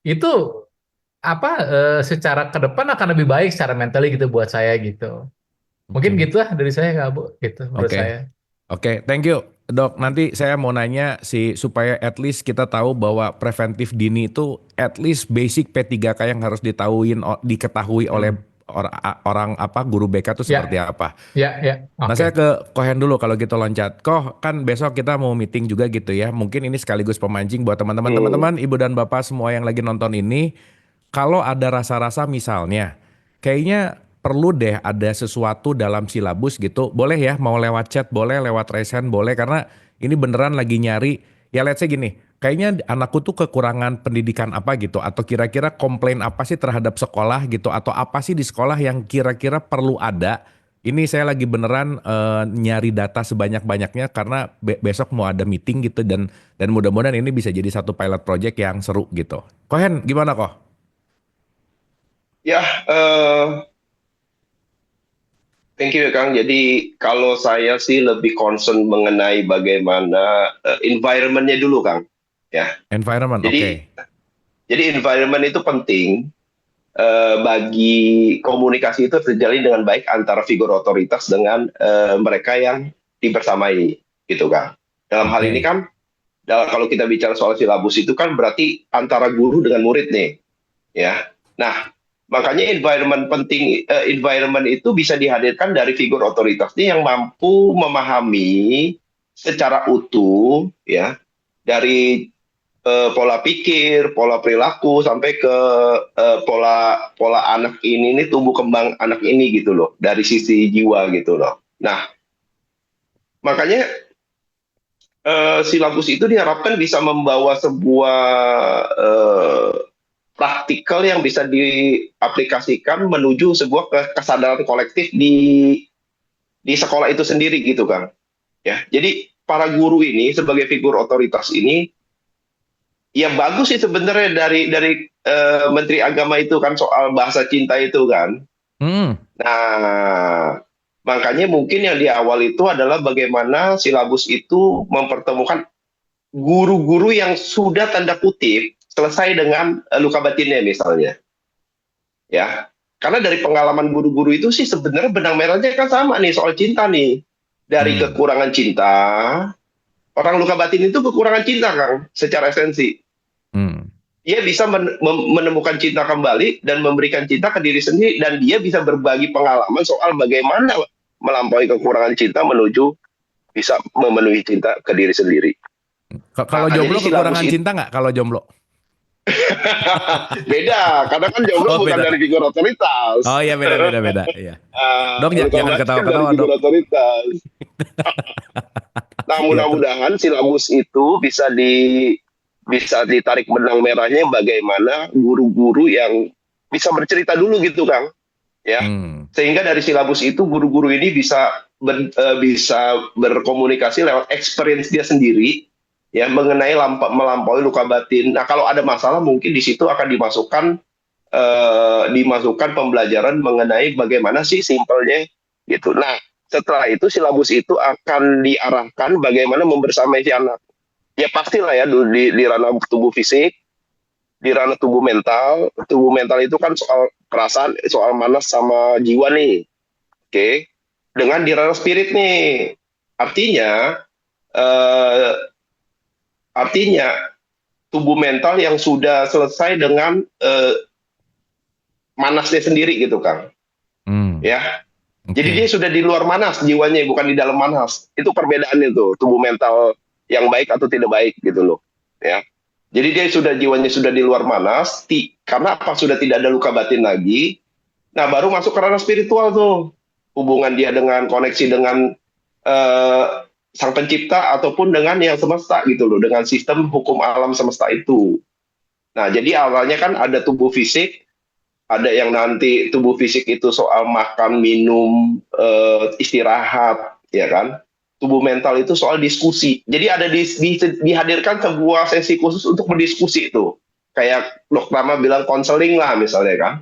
itu apa secara ke depan akan lebih baik secara mentally gitu buat saya gitu. Mungkin Oke. gitu lah dari saya Kak Bu, gitu menurut Oke. saya. Oke, thank you, Dok. Nanti saya mau nanya supaya at least kita tahu bahwa preventif dini itu at least basic P3K yang harus diketahui oleh Hmm. orang apa guru BK itu seperti Ya, apa. ya, ya. Nah, saya Oke. ke Kohen dulu kalau gitu loncat. Kan besok kita mau meeting juga gitu ya. Mungkin ini sekaligus pemancing buat teman-teman, Hmm. teman-teman, ibu dan bapak semua yang lagi nonton ini. Kalau ada rasa-rasa misalnya, kayaknya perlu deh ada sesuatu dalam silabus gitu. Boleh ya, mau lewat chat, boleh lewat raise hand, boleh. Karena ini beneran lagi nyari, ya let's say gini, kayaknya anakku tuh kekurangan pendidikan apa gitu. Atau kira-kira komplain apa sih terhadap sekolah gitu. Atau apa sih di sekolah yang kira-kira perlu ada. Ini saya lagi beneran nyari data sebanyak-banyaknya karena besok mau ada meeting gitu dan mudah-mudahan ini bisa jadi satu pilot project yang seru gitu. Kohen, gimana kok? Ya, thank you ya Kang. Jadi kalau saya sih lebih concern mengenai bagaimana environment-nya dulu Kang. Ya, Environment, jadi oke. jadi environment itu penting bagi komunikasi itu terjalin dengan baik antara figur otoritas dengan mereka yang dibersamai, gitu Kang. Dalam hal ini Oke. kan, kalau kita bicara soal silabus itu kan berarti antara guru dengan murid nih, ya. Nah, makanya environment itu bisa dihadirkan dari figur otoritasnya yang mampu memahami secara utuh, ya, dari pola pikir, pola perilaku sampai ke pola pola anak ini tumbuh kembang anak ini gitu loh dari sisi jiwa gitu loh. Nah, makanya silabus itu diharapkan bisa membawa sebuah eh, praktikal yang bisa diaplikasikan menuju sebuah kesadaran kolektif di sekolah itu sendiri gitu Kang. Ya, jadi para guru ini sebagai figur otoritas ini ya bagus sih sebenarnya dari Menteri Agama itu kan soal bahasa cinta itu kan. Hmm, Nah, makanya mungkin yang di awal itu adalah bagaimana silabus itu mempertemukan guru-guru yang sudah tanda kutip selesai dengan luka batinnya misalnya. Ya, karena dari pengalaman guru-guru itu sih sebenarnya benang merahnya kan sama nih soal cinta nih. Dari hmm, kekurangan cinta, orang luka batin itu kekurangan cinta Kang, secara esensi. hmm. Dia bisa menemukan cinta kembali dan memberikan cinta ke diri sendiri dan dia bisa berbagi pengalaman soal bagaimana melampaui kekurangan cinta menuju bisa memenuhi cinta ke diri sendiri. Kalau Nah, jadi jomblo silabus kekurangan itu cinta nggak kalau jomblo? beda, karena kan jomblo Oh bukan dari beda. figur otoritas. Oh iya beda beda beda. Iya. Dok Luka jangan batin kan dari ketawa-ketawa figur dok. otoritas. Nah, Iya tuh. mudah-mudahan silabus itu bisa ditarik benang merahnya bagaimana guru-guru yang bisa bercerita dulu gitu Kang, ya. Hmm, Sehingga dari silabus itu guru-guru ini bisa berkomunikasi lewat experience dia sendiri ya mengenai melampaui luka batin. Nah, kalau ada masalah mungkin di situ akan dimasukkan pembelajaran mengenai bagaimana sih simpelnya gitu. Nah, setelah itu silabus itu akan diarahkan bagaimana membersamai si anak. Ya pastilah ya di ranah tubuh fisik, di ranah tubuh mental. Tubuh mental itu kan soal perasaan, soal manas sama jiwa nih. Oke. Dengan di ranah spirit nih. Artinya eh, artinya tubuh mental yang sudah selesai dengan manasnya sendiri gitu Kang. hmm. Ya. Jadi dia Oke. sudah di luar manas jiwanya, bukan di dalam manas. Itu perbedaannya tuh, tubuh mental yang baik atau tidak baik gitu loh. Ya. Jadi dia jiwanya sudah di luar manas, karena apa sudah tidak ada luka batin lagi. Nah, baru masuk ke ranah spiritual tuh. Hubungan dia dengan koneksi dengan eh, sang pencipta ataupun dengan yang semesta gitu loh, dengan sistem hukum alam semesta itu. Nah, jadi awalnya kan ada tubuh fisik, ada yang nanti tubuh fisik itu soal makan, minum, istirahat, ya kan? Tubuh mental itu soal diskusi. Jadi ada dihadirkan sebuah sesi khusus untuk berdiskusi itu. Kayak Dok Rama bilang konseling lah misalnya kan.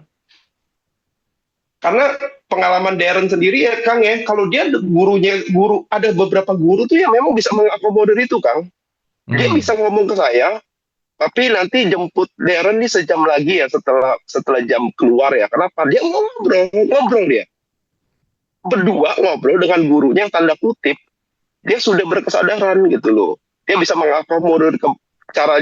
Karena pengalaman Darren sendiri ya Kang ya, kalau dia ada beberapa guru tuh yang memang bisa mengakomodir itu Kang. Dia Hmm, bisa ngomong ke saya, Tapi nanti jemput Darren nih sejam lagi ya setelah jam keluar ya. Kenapa? Dia ngobrol dia. Berdua ngobrol dengan gurunya yang tanda kutip dia sudah berkesadaran gitu loh. Dia bisa mengakomodir ke cara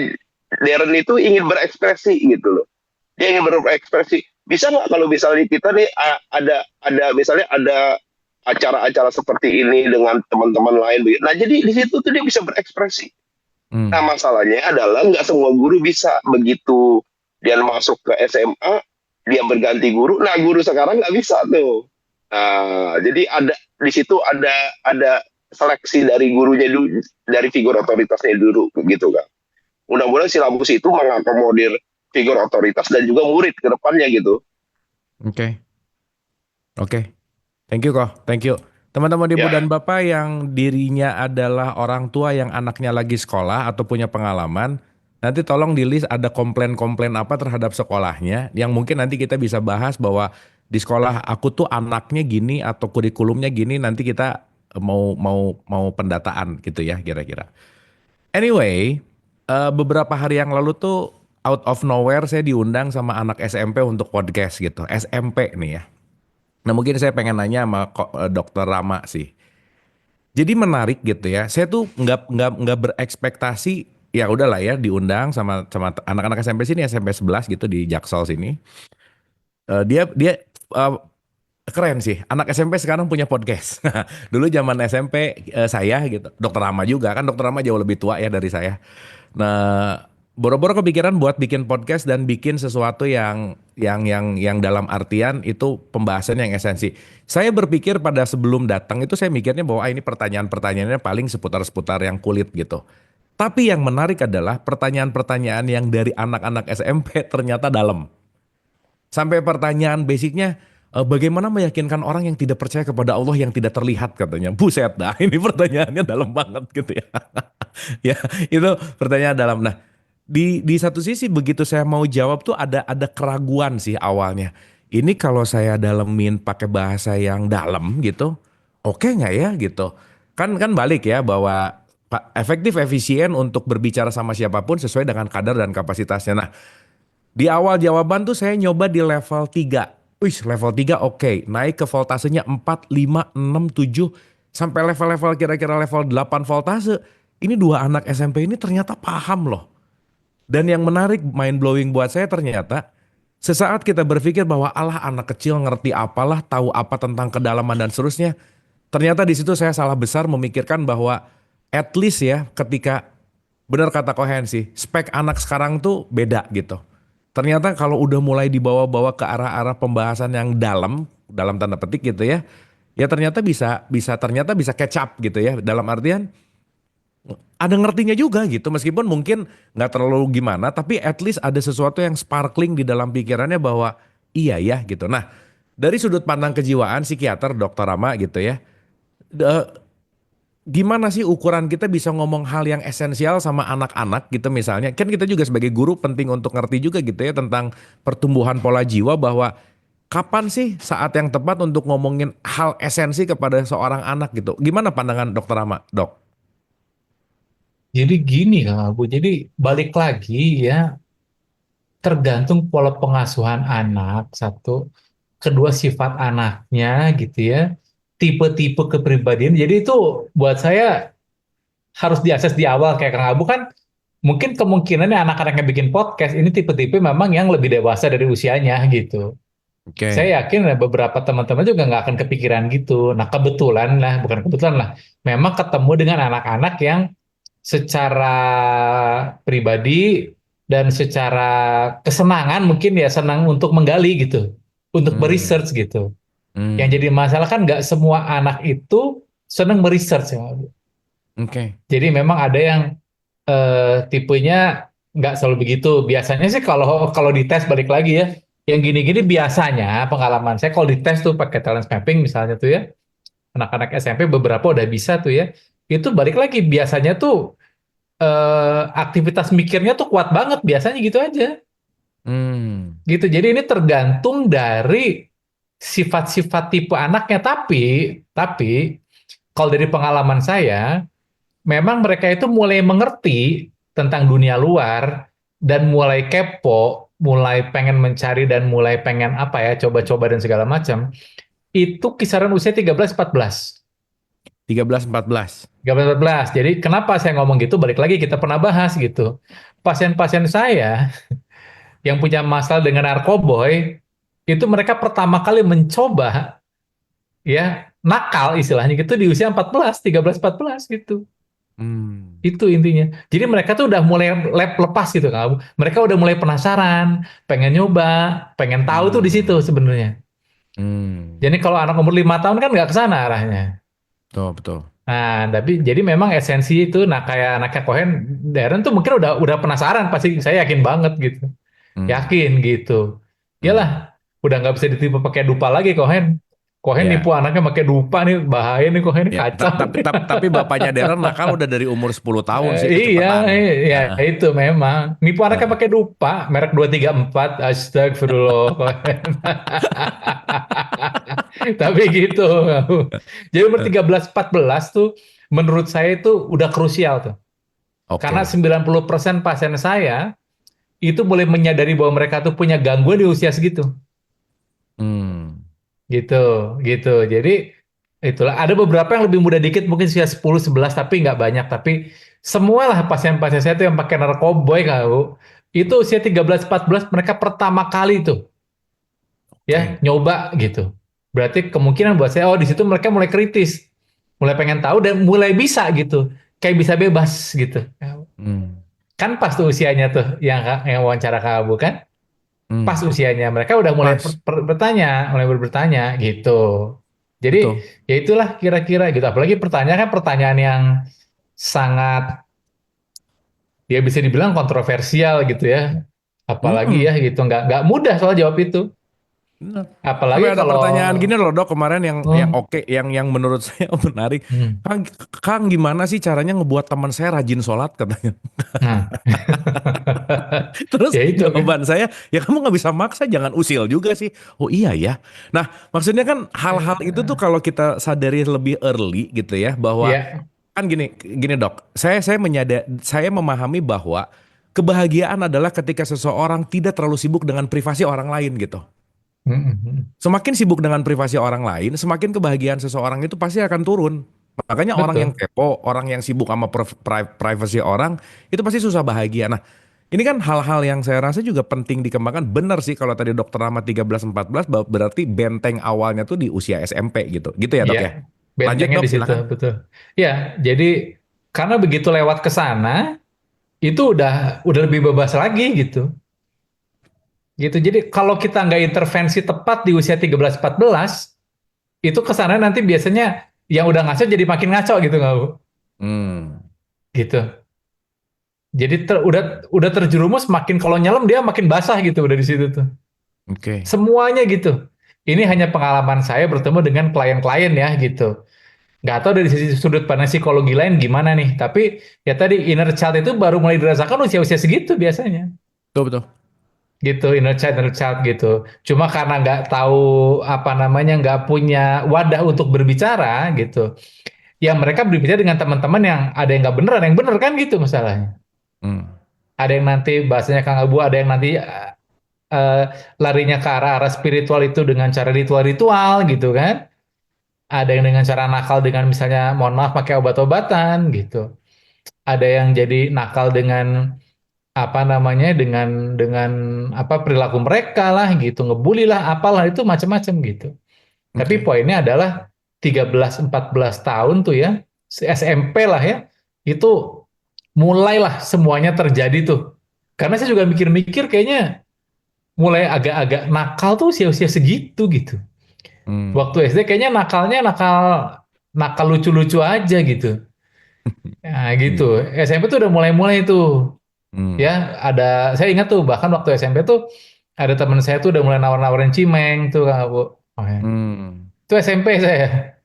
Darren itu ingin berekspresi gitu loh. Dia ingin berekspresi. Bisa nggak kalau misalnya kita nih ada misalnya ada acara-acara seperti ini dengan teman-teman lain. Nah jadi di situ tuh dia bisa berekspresi. Nah Hmm. masalahnya adalah nggak semua guru bisa begitu dia masuk ke SMA dia berganti guru. Nah guru sekarang nggak bisa tuh. Nah, jadi di situ ada seleksi dari gurunya dulu, dari figur otoritasnya dulu gitu kan. Mudah-mudahan silabus itu mengakomodir figur otoritas dan juga murid ke depannya gitu. Oke, oke. Thank you kok, thank you. Teman-teman ibu dan Ya, bapak yang dirinya adalah orang tua yang anaknya lagi sekolah atau punya pengalaman, nanti tolong di list ada komplain-komplain apa terhadap sekolahnya, yang mungkin nanti kita bisa bahas bahwa di sekolah aku tuh anaknya gini atau kurikulumnya gini, nanti kita mau mau mau pendataan gitu ya kira-kira. Anyway, beberapa hari yang lalu tuh out of nowhere saya diundang sama anak SMP untuk podcast gitu, SMP nih ya. Nah mungkin saya pengen nanya sama Dokter Rama sih. Jadi menarik gitu ya. Saya tuh nggak berekspektasi ya udahlah ya diundang sama sama anak-anak SMP sini SMP 11 gitu di Jaksel sini. Dia dia eh, keren sih. Anak SMP sekarang punya podcast. Dulu zaman SMP saya gitu. Dokter Rama juga kan Dokter Rama jauh lebih tua ya dari saya. Nah, boro-boro kepikiran buat bikin podcast dan bikin sesuatu yang dalam artian itu pembahasan yang esensi. Saya berpikir pada sebelum datang itu saya mikirnya bahwa ini pertanyaan-pertanyaannya paling seputar-seputar yang kulit gitu. Tapi yang menarik adalah pertanyaan-pertanyaan yang dari anak-anak SMP ternyata dalam. Sampai pertanyaan basicnya, bagaimana meyakinkan orang yang tidak percaya kepada Allah yang tidak terlihat katanya. Buset dah, ini pertanyaannya dalam banget gitu ya. Ya, itu pertanyaan dalam. Nah, di satu sisi begitu saya mau jawab tuh ada keraguan sih awalnya. Ini kalau saya dalemin pakai bahasa yang dalam gitu, oke nggak ya gitu. Kan kan balik ya bahwa efektif efisien untuk berbicara sama siapapun sesuai dengan kadar dan kapasitasnya. Nah, di awal jawaban tuh saya nyoba di level 3. Wih, level 3 oke. Naik ke voltasenya 4, 5, 6, 7. Sampai level-level kira-kira level 8 voltase. Ini dua anak SMP ini ternyata paham loh. Dan yang menarik, mind blowing buat saya ternyata, sesaat kita berpikir bahwa Allah anak kecil ngerti apalah, tahu apa tentang kedalaman dan seterusnya. Ternyata di situ saya salah besar memikirkan bahwa at least ya ketika benar kata Kohen sih, spek anak sekarang tuh beda gitu. Ternyata kalau udah mulai dibawa-bawa ke arah-arah pembahasan yang dalam tanda petik gitu ya, ya ternyata ternyata bisa catch up gitu ya. Dalam artian ada ngertinya juga gitu, meskipun mungkin nggak terlalu gimana, tapi at least ada sesuatu yang sparkling di dalam pikirannya bahwa iya ya gitu. Nah, dari sudut pandang kejiwaan psikiater Dokter Rama gitu ya, de- gimana sih ukuran kita bisa ngomong hal yang esensial sama anak-anak gitu misalnya. Kan kita juga sebagai guru penting untuk ngerti juga gitu ya tentang pertumbuhan pola jiwa bahwa kapan sih saat yang tepat untuk ngomongin hal esensi kepada seorang anak gitu. Gimana pandangan Dokter Rama, Dok? Jadi gini Kang Abu, jadi balik lagi ya, tergantung pola pengasuhan anak, satu, kedua sifat anaknya gitu ya, tipe-tipe kepribadian. Jadi itu buat saya harus diakses di awal kayak Kang Abu kan, mungkin kemungkinannya anak-anak yang bikin podcast ini tipe-tipe memang yang lebih dewasa dari usianya gitu. Oke. Saya yakin beberapa teman-teman juga nggak akan kepikiran gitu. Nah kebetulan lah, bukan kebetulan lah, memang ketemu dengan anak-anak yang secara pribadi dan secara kesenangan mungkin ya senang untuk menggali gitu, untuk Hmm. beresearch gitu. Yang Hmm. jadi masalah kan nggak semua anak itu senang meresearch ya. Oke. Jadi memang ada yang tipenya nggak selalu begitu. Biasanya sih kalau kalau dites balik lagi ya, yang gini-gini biasanya pengalaman saya kalau dites tuh pakai talent mapping misalnya tuh ya, anak-anak SMP beberapa udah bisa tuh ya. Itu balik lagi biasanya tuh aktivitas mikirnya tuh kuat banget biasanya gitu aja. Hmm. Gitu. Jadi ini tergantung dari sifat-sifat tipe anaknya. Tapi kalau dari pengalaman saya, memang mereka itu mulai mengerti tentang dunia luar dan mulai kepo, mulai pengen mencari dan mulai pengen apa ya, coba-coba dan segala macam, itu kisaran usia 13-14. 13-14. 13-14. Jadi kenapa saya ngomong gitu? Balik lagi kita pernah bahas gitu. Pasien-pasien saya yang punya masalah dengan narkoboy, itu mereka pertama kali mencoba ya nakal istilahnya gitu di usia 14, 13-14 gitu. Hmm. Itu intinya. Jadi mereka tuh udah mulai lepas gitu kan. Mereka udah mulai penasaran, pengen nyoba, pengen tahu tuh di situ Hmm. sebenarnya. Hmm. Jadi kalau anak umur 5 tahun kan nggak ke sana arahnya. Betul, betul. Nah, tapi jadi memang esensi itu, nah kayak anaknya Cohen, Darren tuh mungkin udah penasaran, pasti saya yakin banget gitu. Hmm. Yakin gitu. Hmm. Iyalah, udah nggak bisa ditipu pakai dupa lagi Cohen. Cohen Ya. nipu anaknya pakai dupa nih, bahaya nih Cohen, Ya, kacau. tapi bapaknya Darren nakal udah dari umur 10 tahun sih Iya, kecepatan. ya Heeh, itu memang. Nipu anaknya heeh. pakai dupa, merek 234, astagfirullah. Tapi gitu. Jadi umur 13-14 tuh menurut saya itu udah krusial tuh. Karena Oke. 90% pasien saya itu mulai menyadari bahwa mereka tuh punya gangguan di usia segitu. Hmm. Gitu, gitu. Jadi itulah ada beberapa yang lebih muda dikit mungkin usia 10-11 tapi nggak banyak, tapi semualah pasien-pasien saya tuh yang pakai narkoboy kau itu usia 13-14 mereka pertama kali tuh ya Oke. nyoba gitu. Berarti kemungkinan buat saya, oh di situ mereka mulai kritis, mulai pengen tahu dan mulai bisa gitu, kayak bisa bebas gitu. Hmm. Kan pas tuh usianya tuh yang wawancara kamu kan, pas Hmm. usianya mereka udah mulai Pas. bertanya, mulai bertanya gitu. Jadi Betul. ya itulah kira-kira gitu. Apalagi pertanyaan kan pertanyaan yang sangat ya bisa dibilang kontroversial gitu ya. Apalagi Hmm. ya gitu, nggak mudah soal jawab itu. Benar. Apalagi Sampai ada kalau pertanyaan gini loh dok kemarin yang oh, oke yang menurut saya menarik. hmm, Kang, Kang gimana sih caranya ngebuat teman saya rajin sholat katanya. nah Terus ya itu kan. jawaban saya, ya kamu nggak bisa maksa, jangan usil juga sih. Oh iya ya. Nah, maksudnya kan hal-hal itu tuh kalau kita sadari lebih early gitu ya, bahwa Ya, kan gini, gini dok. Saya memahami bahwa kebahagiaan adalah ketika seseorang tidak terlalu sibuk dengan privasi orang lain gitu. hmm, hmm, hmm. Semakin sibuk dengan privasi orang lain, semakin kebahagiaan seseorang itu pasti akan turun. Makanya orang yang Betul. kepo, orang yang sibuk sama privasi orang, itu pasti susah bahagia. Nah, ini kan hal-hal yang saya rasa juga penting dikembangkan. Benar sih kalau tadi dokter Rahmat 13-14, berarti benteng awalnya tuh di usia SMP gitu. Gitu ya dok Ya, ya? Lanjut bentengnya dok, di situ, silakan. betul. Ya, jadi karena begitu lewat ke sana itu udah lebih bebas lagi gitu. Gitu. Jadi kalau kita nggak intervensi tepat di usia 13-14, itu kesana nanti biasanya yang udah ngaco jadi makin ngaco gitu nggak Bu? Hmm, Gitu. Jadi udah terjerumus makin kalau nyelam dia makin basah gitu udah di situ tuh. oke. Semuanya gitu. Ini hanya pengalaman saya bertemu dengan klien-klien ya gitu. Nggak tahu dari sisi sudut pandang psikologi lain gimana nih. Tapi ya tadi inner child itu baru mulai dirasakan usia-usia segitu biasanya. Betul betul. Gitu inner child gitu. Cuma karena nggak tahu apa namanya nggak punya wadah untuk berbicara gitu. Ya mereka berbicara dengan teman-teman yang ada yang nggak bener, ada yang bener kan gitu masalahnya. Hmm, Ada yang nanti bahasanya Kang Abu, ada yang nanti eh, larinya ke arah-arah spiritual itu dengan cara ritual-ritual gitu kan. Ada yang dengan cara nakal dengan misalnya mohon maaf pakai obat-obatan gitu. Ada yang jadi nakal dengan apa namanya dengan apa perilaku mereka lah gitu, ngebully lah apalah itu macam-macam gitu. Tapi oke. poinnya adalah 13-14 tahun tuh ya, SMP lah ya, itu mulailah semuanya terjadi tuh. Karena saya juga mikir-mikir kayaknya mulai agak-agak nakal tuh usia-usia segitu gitu. Hmm, Waktu SD kayaknya nakalnya nakal nakal lucu-lucu aja gitu. Nah gitu. iya. SMP tuh udah mulai-mulai tuh. Ya, Hmm, saya ingat tuh bahkan waktu SMP tuh ada teman saya tuh udah mulai nawar-nawarin cimeng tuh Kang Bu. Oh, ya. hmm, Itu SMP saya.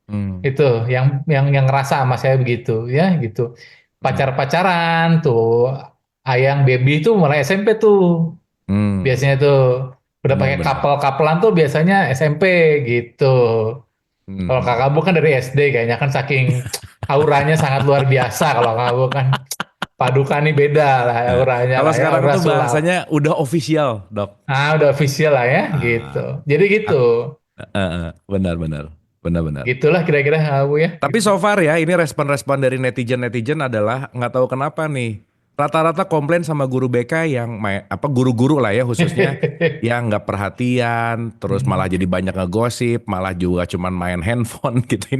hmm, Itu yang ngerasa sama saya begitu ya gitu. hmm, Pacar-pacaran tuh ayang baby tuh mulai SMP tuh. hmm. Biasanya tuh udah pakai Benar-benar. couple-couplean tuh biasanya SMP gitu. Hmm, Kalau hmm. kakak Bu kan dari SD kayaknya kan saking auranya sangat luar biasa kalau kakak Bu kan. Paduka nih beda lah Nah, auranya kalau lah ya, sekarang aura tuh sulap. bahasanya udah official, Dok. Udah official lah ya gitu. Ah, Jadi gitu. benar-benar, benar-benar. Gitulah kira-kira Bu ya Tapi gitu. so far ya, ini respon-respon dari netizen-netizen adalah nggak tahu kenapa nih. Rata-rata komplain sama guru BK yang apa guru-guru lah ya khususnya yang nggak perhatian, terus malah Hmm. jadi banyak ngegosip, malah juga cuman main handphone gitu.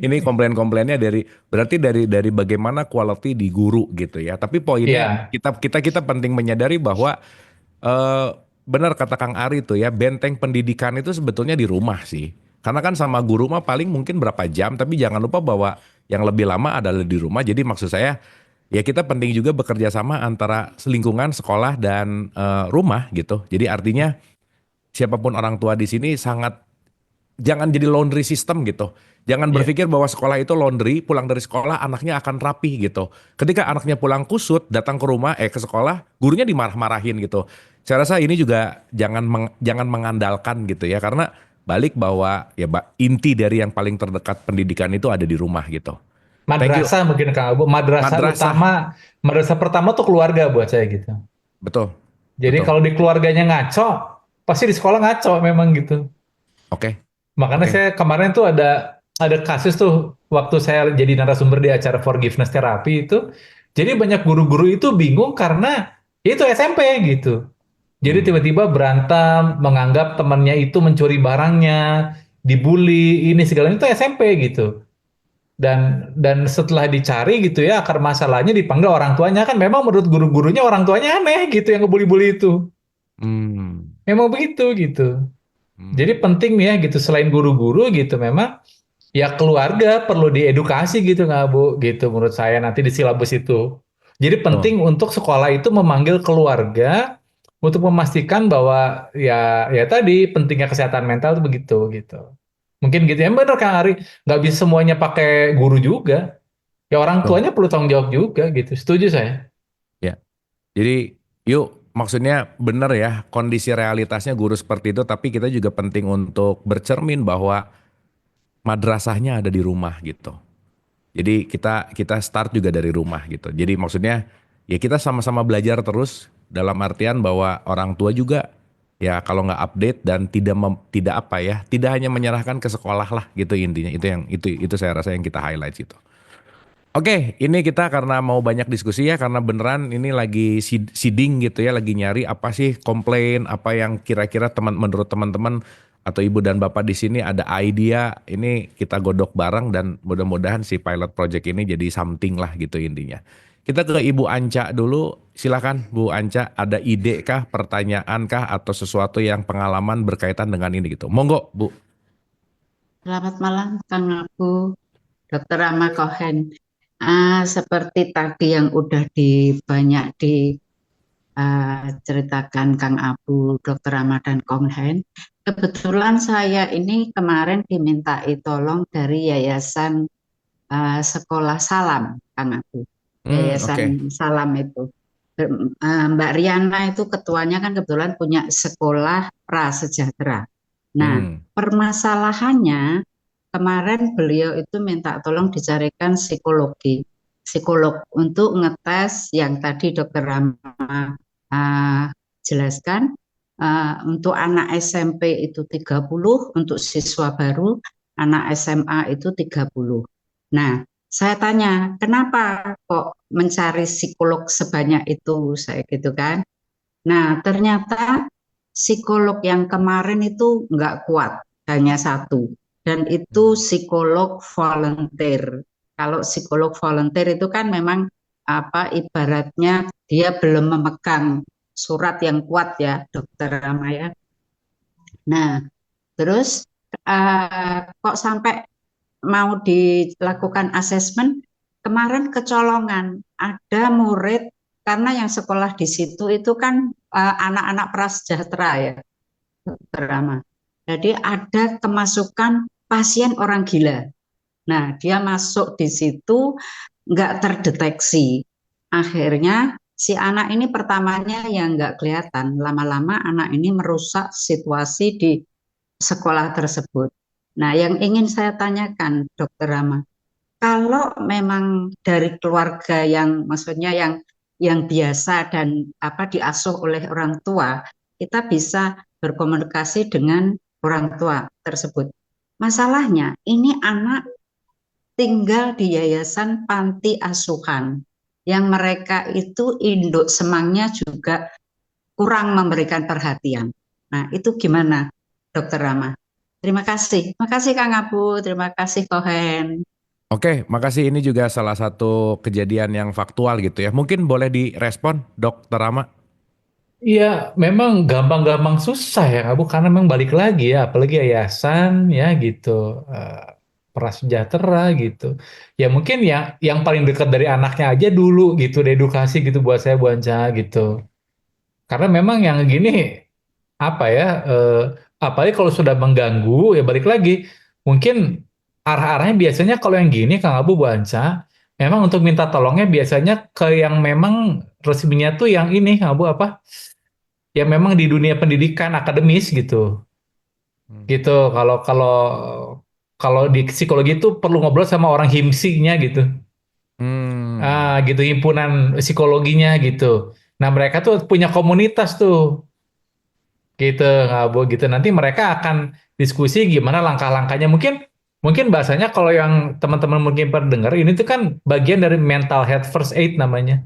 Ini komplain-komplainnya dari berarti dari bagaimana quality di guru gitu ya. Tapi poinnya Iya, kita penting menyadari bahwa eh benar kata Kang Ari tuh ya, benteng pendidikan itu sebetulnya di rumah sih. Karena kan sama guru mah paling mungkin berapa jam, tapi jangan lupa bahwa yang lebih lama adalah di rumah. Jadi maksud saya ya kita penting juga bekerja sama antara lingkungan sekolah dan rumah gitu. Jadi artinya siapapun orang tua di sini sangat jangan jadi laundry system gitu. Jangan iya. berpikir bahwa sekolah itu laundry, pulang dari sekolah anaknya akan rapih gitu. Ketika anaknya pulang kusut, datang ke rumah, ke sekolah, gurunya dimarah-marahin gitu. Saya rasa ini juga jangan mengandalkan gitu ya, karena balik bahwa ya inti dari yang paling terdekat pendidikan itu ada di rumah gitu. Thank you. Madrasah mungkin Kang Abu. Madrasah Madrasah, utama, madrasah pertama tuh keluarga buat saya gitu. betul, Jadi betul. kalau di keluarganya ngaco, pasti di sekolah ngaco memang gitu. Oke, Makanya oke. saya kemarin tuh ada kasus tuh waktu saya jadi narasumber di acara forgiveness therapy itu. Jadi banyak guru-guru itu bingung karena itu SMP gitu. Jadi Hmm, tiba-tiba berantem, menganggap temannya itu mencuri barangnya, dibully, ini segala itu SMP gitu. Dan setelah dicari gitu ya akar masalahnya dipanggil orang tuanya kan memang menurut guru-gurunya orang tuanya aneh gitu yang ngebully-bully itu. hmm, Memang begitu gitu. Jadi hmm. penting nih ya gitu selain guru-guru gitu memang ya keluarga perlu diedukasi gitu nggak Bu gitu menurut saya nanti di silabus itu. Jadi Betul. penting untuk sekolah itu memanggil keluarga untuk memastikan bahwa ya tadi pentingnya kesehatan mental itu begitu gitu. Mungkin gitu ya benar Kang Ari nggak bisa semuanya pakai guru juga. Ya orang Betul. tuanya perlu tanggung jawab juga gitu. Setuju saya. Ya. Jadi yuk maksudnya benar ya kondisi realitasnya guru seperti itu tapi kita juga penting untuk bercermin bahwa madrasahnya ada di rumah gitu. Jadi kita kita start juga dari rumah gitu. Jadi maksudnya ya kita sama-sama belajar terus dalam artian bahwa orang tua juga ya kalau nggak update dan tidak apa ya tidak hanya menyerahkan ke sekolah lah gitu intinya itu yang itu saya rasa yang kita highlight gitu. Oke, ini kita karena mau banyak diskusi ya, karena beneran ini lagi seeding gitu ya, lagi nyari apa sih komplain, apa yang kira-kira menurut teman-teman atau ibu dan bapak di sini ada idea, ini kita godok bareng dan mudah-mudahan si pilot project ini jadi something lah gitu intinya. Kita ke Ibu Anca dulu, silakan Bu Anca, ada ide kah, pertanyaan kah, atau sesuatu yang pengalaman berkaitan dengan ini gitu. Monggo Bu. Selamat malam, Kang Abu, Dokter Rama Kohen. Seperti tadi yang udah banyak diceritakan Kang Abu, Dokter Rama dan Kohen. Kebetulan saya ini kemarin dimintai tolong dari Yayasan Sekolah Salam, Kang Abu. Oke. Yayasan Salam itu. Mbak Riana itu ketuanya kan kebetulan punya sekolah prasejahtera. Nah, Hmm. permasalahannya kemarin beliau itu minta tolong dicarikan psikolog untuk ngetes yang tadi Dokter Rama jelaskan. Untuk anak SMP itu 30, untuk siswa baru, anak SMA itu 30. Nah, saya tanya, kenapa kok mencari psikolog sebanyak itu, saya gitu kan. Nah, ternyata psikolog yang kemarin itu nggak kuat, hanya satu. Dan itu psikolog volunteer. Kalau psikolog volunteer itu kan memang apa ibaratnya dia belum memegang surat yang kuat ya, Dokter Ramaya. Nah, terus kok sampai mau dilakukan asesmen, kemarin kecolongan ada murid karena yang sekolah di situ itu kan anak-anak prasejahtera ya, Dokter Rama. Jadi ada kemasukan pasien orang gila. Nah, dia masuk di situ nggak terdeteksi. Akhirnya si anak ini pertamanya yang nggak kelihatan. Lama-lama anak ini merusak situasi di sekolah tersebut. Nah, yang ingin saya tanyakan, Dokter Rama, kalau memang dari keluarga yang maksudnya yang biasa dan apa diasuh oleh orang tua, kita bisa berkomunikasi dengan orang tua tersebut. Masalahnya, ini anak tinggal di yayasan panti asuhan yang mereka itu induk semangnya juga kurang memberikan perhatian. Nah, itu gimana, Dokter Rama? Terima kasih. Terima kasih Kang Abu, terima kasih Kohen. Oke, makasih. Ini juga salah satu kejadian yang faktual gitu ya. Mungkin boleh direspon, Dokter Rama? Iya, memang gampang-gampang susah ya, Kak Bu, karena memang balik lagi ya, apalagi yayasan ya gitu, eh, prasejahtera gitu. Ya mungkin yang paling dekat dari anaknya aja dulu gitu, edukasi gitu buat saya Bu Anca gitu. Karena memang yang gini apa ya, apalagi kalau sudah mengganggu ya balik lagi, mungkin arah-arahnya biasanya kalau yang gini Kang Abu Bu Anca, memang untuk minta tolongnya biasanya ke yang memang resminya tuh yang ini Kang Abu apa? Ya memang di dunia pendidikan akademis gitu. Hmm. Gitu. Kalau kalau kalau di psikologi itu perlu ngobrol sama orang himsinya gitu. Hmm. Ah, gitu himpunan psikologinya gitu. Nah, mereka tuh punya komunitas tuh. Gitu, nggak Bu gitu. Nanti mereka akan diskusi gimana langkah-langkahnya. Mungkin mungkin bahasanya kalau yang teman-teman mungkin pernah dengar ini tuh kan bagian dari mental health first aid namanya.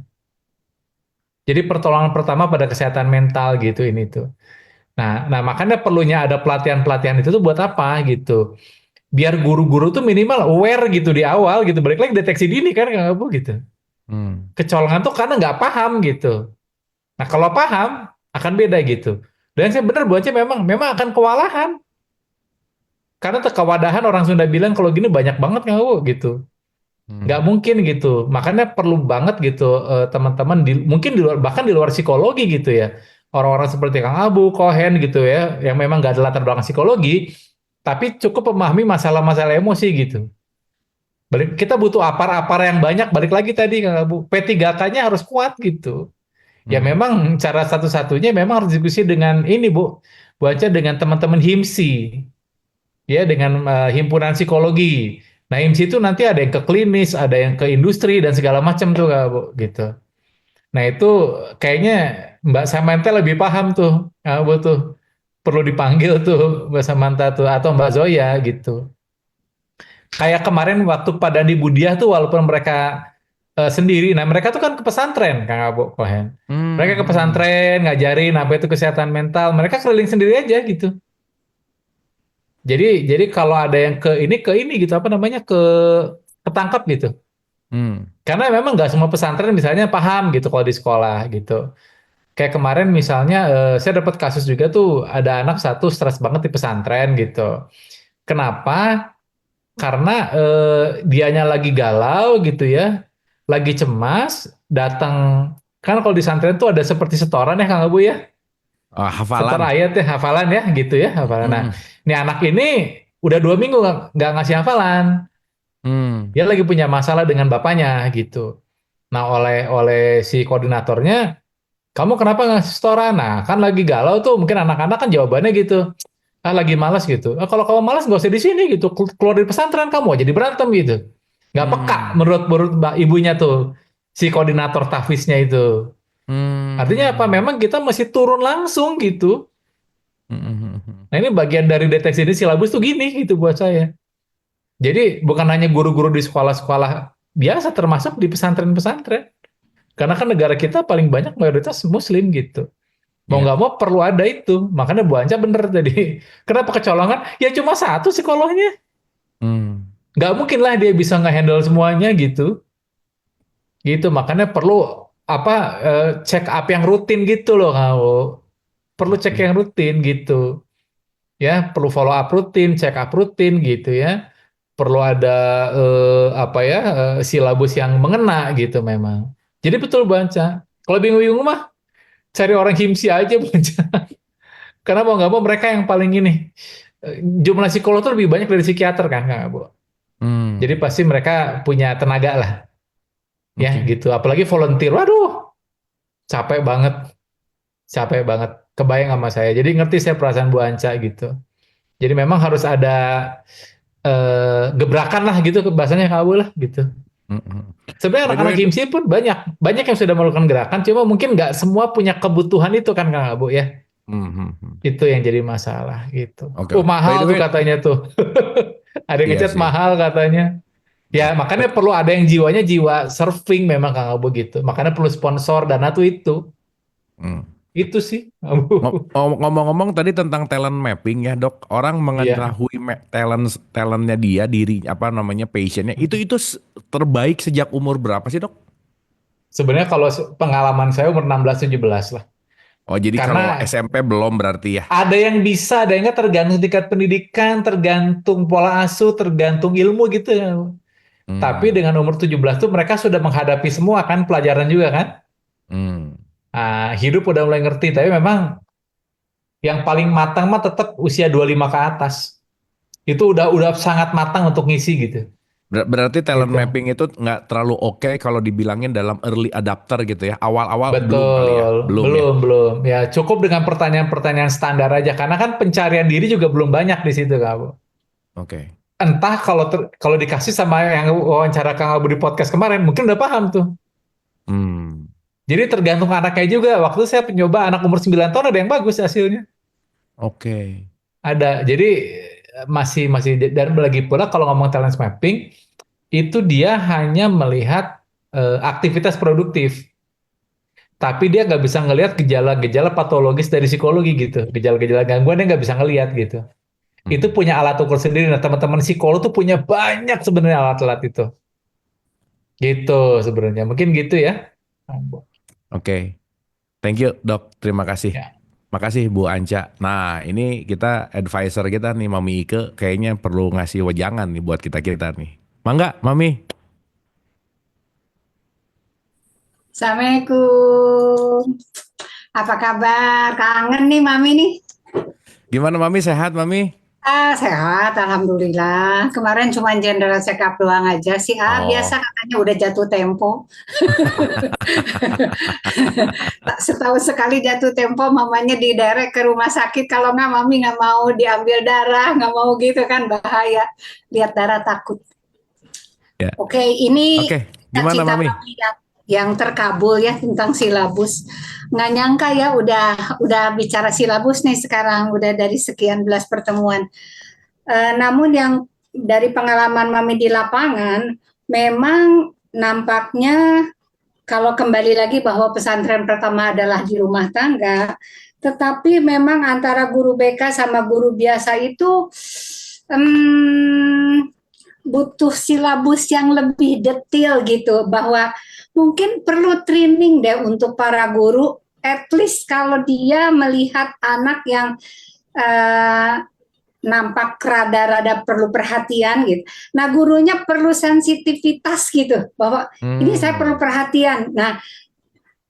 Jadi pertolongan pertama pada kesehatan mental gitu ini tuh. Nah, makanya perlunya ada pelatihan-pelatihan itu tuh buat apa gitu. Biar guru-guru tuh minimal aware gitu di awal gitu. Balik lagi deteksi dini kan Kang Abu gitu. Hmm. Kecolongan tuh karena nggak paham gitu. Nah kalau paham akan beda gitu. Dan saya benar buatnya memang akan kewalahan. Karena kewadahan orang Sunda bilang kalau gini banyak banget Kang Abu gitu. Nggak Hmm. mungkin gitu. Makanya perlu banget gitu teman-teman mungkin di luar bahkan di luar psikologi gitu ya. Orang-orang seperti Kang Abu, Kohen gitu ya, yang memang nggak ada latar belakang psikologi, tapi cukup memahami masalah-masalah emosi gitu. Kita butuh apar-apar yang banyak. Balik lagi tadi Kang Abu, P3K-nya harus kuat gitu. Ya Hmm. memang cara satu-satunya memang harus diskusi dengan ini Bu, baca dengan teman-teman HIMSI, ya dengan himpunan psikologi. Nah HIMSI itu nanti ada yang ke klinis, ada yang ke industri dan segala macam tuh Kak Bu, gitu. Nah itu kayaknya Mbak Samantha lebih paham tuh, Kak Bu tuh. Perlu dipanggil tuh Mbak Samantha tuh atau Mbak Zoya gitu. Kayak kemarin waktu Pak Dandi Budiah tuh walaupun mereka sendiri, nah mereka tuh kan ke pesantren Kang Abu Kohen. Mereka ke Hmm. pesantren ngajarin apa itu kesehatan mental, mereka keliling sendiri aja gitu. Jadi kalau ada yang ke ini gitu apa namanya ketangkap gitu. Hmm. Karena memang nggak semua pesantren misalnya paham gitu kalau di sekolah gitu. Kayak kemarin misalnya saya dapat kasus juga tuh ada anak satu stres banget di pesantren gitu. Kenapa? Karena dianya lagi galau gitu ya, lagi cemas, datang kan kalau di pesantren tuh ada seperti setoran ya Kang Abu ya, Ah, setor hafalan. ayat ya hafalan ya gitu ya hafalan. Nah, Hmm. ini anak ini udah 2 minggu nggak ngasih hafalan, Hmm. dia lagi punya masalah dengan bapaknya gitu. Nah oleh si koordinatornya, kamu kenapa nggak setoran? Nah kan lagi galau tuh, mungkin anak-anak kan jawabannya gitu. Ah lagi malas gitu. Ah, kalau kamu malas nggak usah di sini gitu. Keluar dari pesantren kamu jadi berantem gitu. Nggak peka Hmm. menurut mbak ibunya tuh si koordinator tahfiznya itu. Artinya apa? Hmm. Memang kita masih turun langsung gitu. Hmm. Hmm. Nah ini bagian dari deteksi ini silabus tuh gini gitu buat saya. Jadi bukan hanya guru-guru di sekolah-sekolah biasa, termasuk di pesantren-pesantren. Karena kan negara kita paling banyak mayoritas Muslim gitu. Mau Iya. nggak mau perlu ada itu. Makanya Bu Anca bener tadi. Kenapa kecolongan? Ya cuma satu psikolognya. Hmm. Nggak mungkin lah dia bisa nge-handle semuanya gitu. Gitu. Makanya perlu apa check up yang rutin gitu loh kamu. Perlu cek Oke. yang rutin gitu. Ya, perlu follow up rutin, check up rutin gitu ya. Perlu ada apa ya silabus yang mengena gitu memang. Jadi betul baca. Kalau bingung-bingung mah cari orang himsi aja baca. Karena mau nggak mau mereka yang paling ini jumlah psikolog tuh lebih banyak dari psikiater kan Kang Abu. Jadi Hmm. pasti mereka punya tenaga lah ya Oke. gitu. Apalagi volunteer, waduh capek banget, capek banget. Kebayang sama saya. Jadi ngerti saya perasaan Bu Anca gitu. Jadi memang harus ada gebrakan lah gitu bahasanya Kak Abu lah gitu. Mm-mm. Sebenarnya By the anak-anak way, IMSI pun banyak banyak yang sudah melakukan gerakan, cuma mungkin nggak semua punya kebutuhan itu kan Kak Abu ya. mhm. Itu yang jadi masalah gitu. Oke. Oh By the mahal tuh way, katanya tuh. Ada yang iya ngecat sih. mahal katanya. Ya makanya perlu ada yang jiwanya jiwa surfing memang Kang Abu gitu. Makanya perlu sponsor dana tuh itu. Hmm. Itu sih. Abu. Ngomong-ngomong tadi tentang talent mapping ya dok, orang Iya. mengetahui talentnya dia, diri apa namanya passionnya, itu terbaik sejak umur berapa sih dok? Sebenarnya kalau pengalaman saya umur 16-17 lah. Oh jadi kalau Karena SMP belum berarti ya? ada yang bisa, ada yang nggak tergantung tingkat pendidikan, tergantung pola asuh, tergantung ilmu gitu ya. Tapi Hmm. dengan umur 17 tuh mereka sudah menghadapi semua kan pelajaran juga kan. Hmm. Hidup udah mulai ngerti, tapi memang yang paling matang mah tetap usia 25 ke atas. Itu udah sangat matang untuk ngisi gitu. Berarti talent Gitu. mapping itu nggak terlalu oke kalau dibilangin dalam early adapter gitu ya. Awal-awal belum kali ya, Betul, belum ya. belum, belum. Ya cukup dengan pertanyaan-pertanyaan standar aja, karena kan pencarian diri juga belum banyak di situ, Kak. Oke. Entah kalau dikasih sama yang wawancara Kang Abu di podcast kemarin, mungkin udah paham tuh. Hmm. Jadi tergantung anaknya juga. Waktu saya penyoba anak umur 9 tahun ada yang bagus hasilnya. Oke. Ada. Jadi masih masih dan lagi pula kalau ngomong talent mapping itu dia hanya melihat aktivitas produktif. Tapi dia nggak bisa ngelihat gejala-gejala patologis dari psikologi gitu. Gejala-gejala gangguan dia nggak bisa ngelihat gitu. Itu Mhm. punya alat ukur sendiri. Nah teman-teman psikolog tuh punya banyak sebenarnya alat-alat itu. Gitu sebenarnya. Mungkin gitu ya. Oke. Thank you dok. Terima kasih. Ya. Makasih Bu Anca. Nah ini kita advisor kita nih Mami Ike kayaknya perlu ngasih wejangan nih buat kita-kita nih. Mangga Mami. Assalamualaikum. Apa kabar? Kangen nih Mami nih. Gimana Mami, sehat Mami? Sehat, Alhamdulillah. Kemarin cuma general check up doang aja sih. Biasa Oh. katanya udah jatuh tempo. Tak setahun sekali jatuh tempo, mamanya diderek ke rumah sakit. Kalau nggak, Mami nggak mau diambil darah, nggak mau gitu kan bahaya. Lihat darah takut. Ya. Oke, ini Oke. Gimana cita-cita Mami? Mami yang terkabul ya tentang silabus. Nggak nyangka ya udah bicara silabus nih sekarang, udah dari sekian belas pertemuan. Namun yang dari pengalaman Mami di lapangan, memang nampaknya kalau kembali lagi bahwa pesantren pertama adalah di rumah tangga, tetapi memang antara guru BK sama guru biasa itu hmm, butuh silabus yang lebih detail gitu, bahwa mungkin perlu training deh untuk para guru, at least kalau dia melihat anak yang eh, nampak rada-rada perlu perhatian gitu. Nah, gurunya perlu sensitivitas gitu, bahwa ini saya perlu Hmm. perhatian. Nah,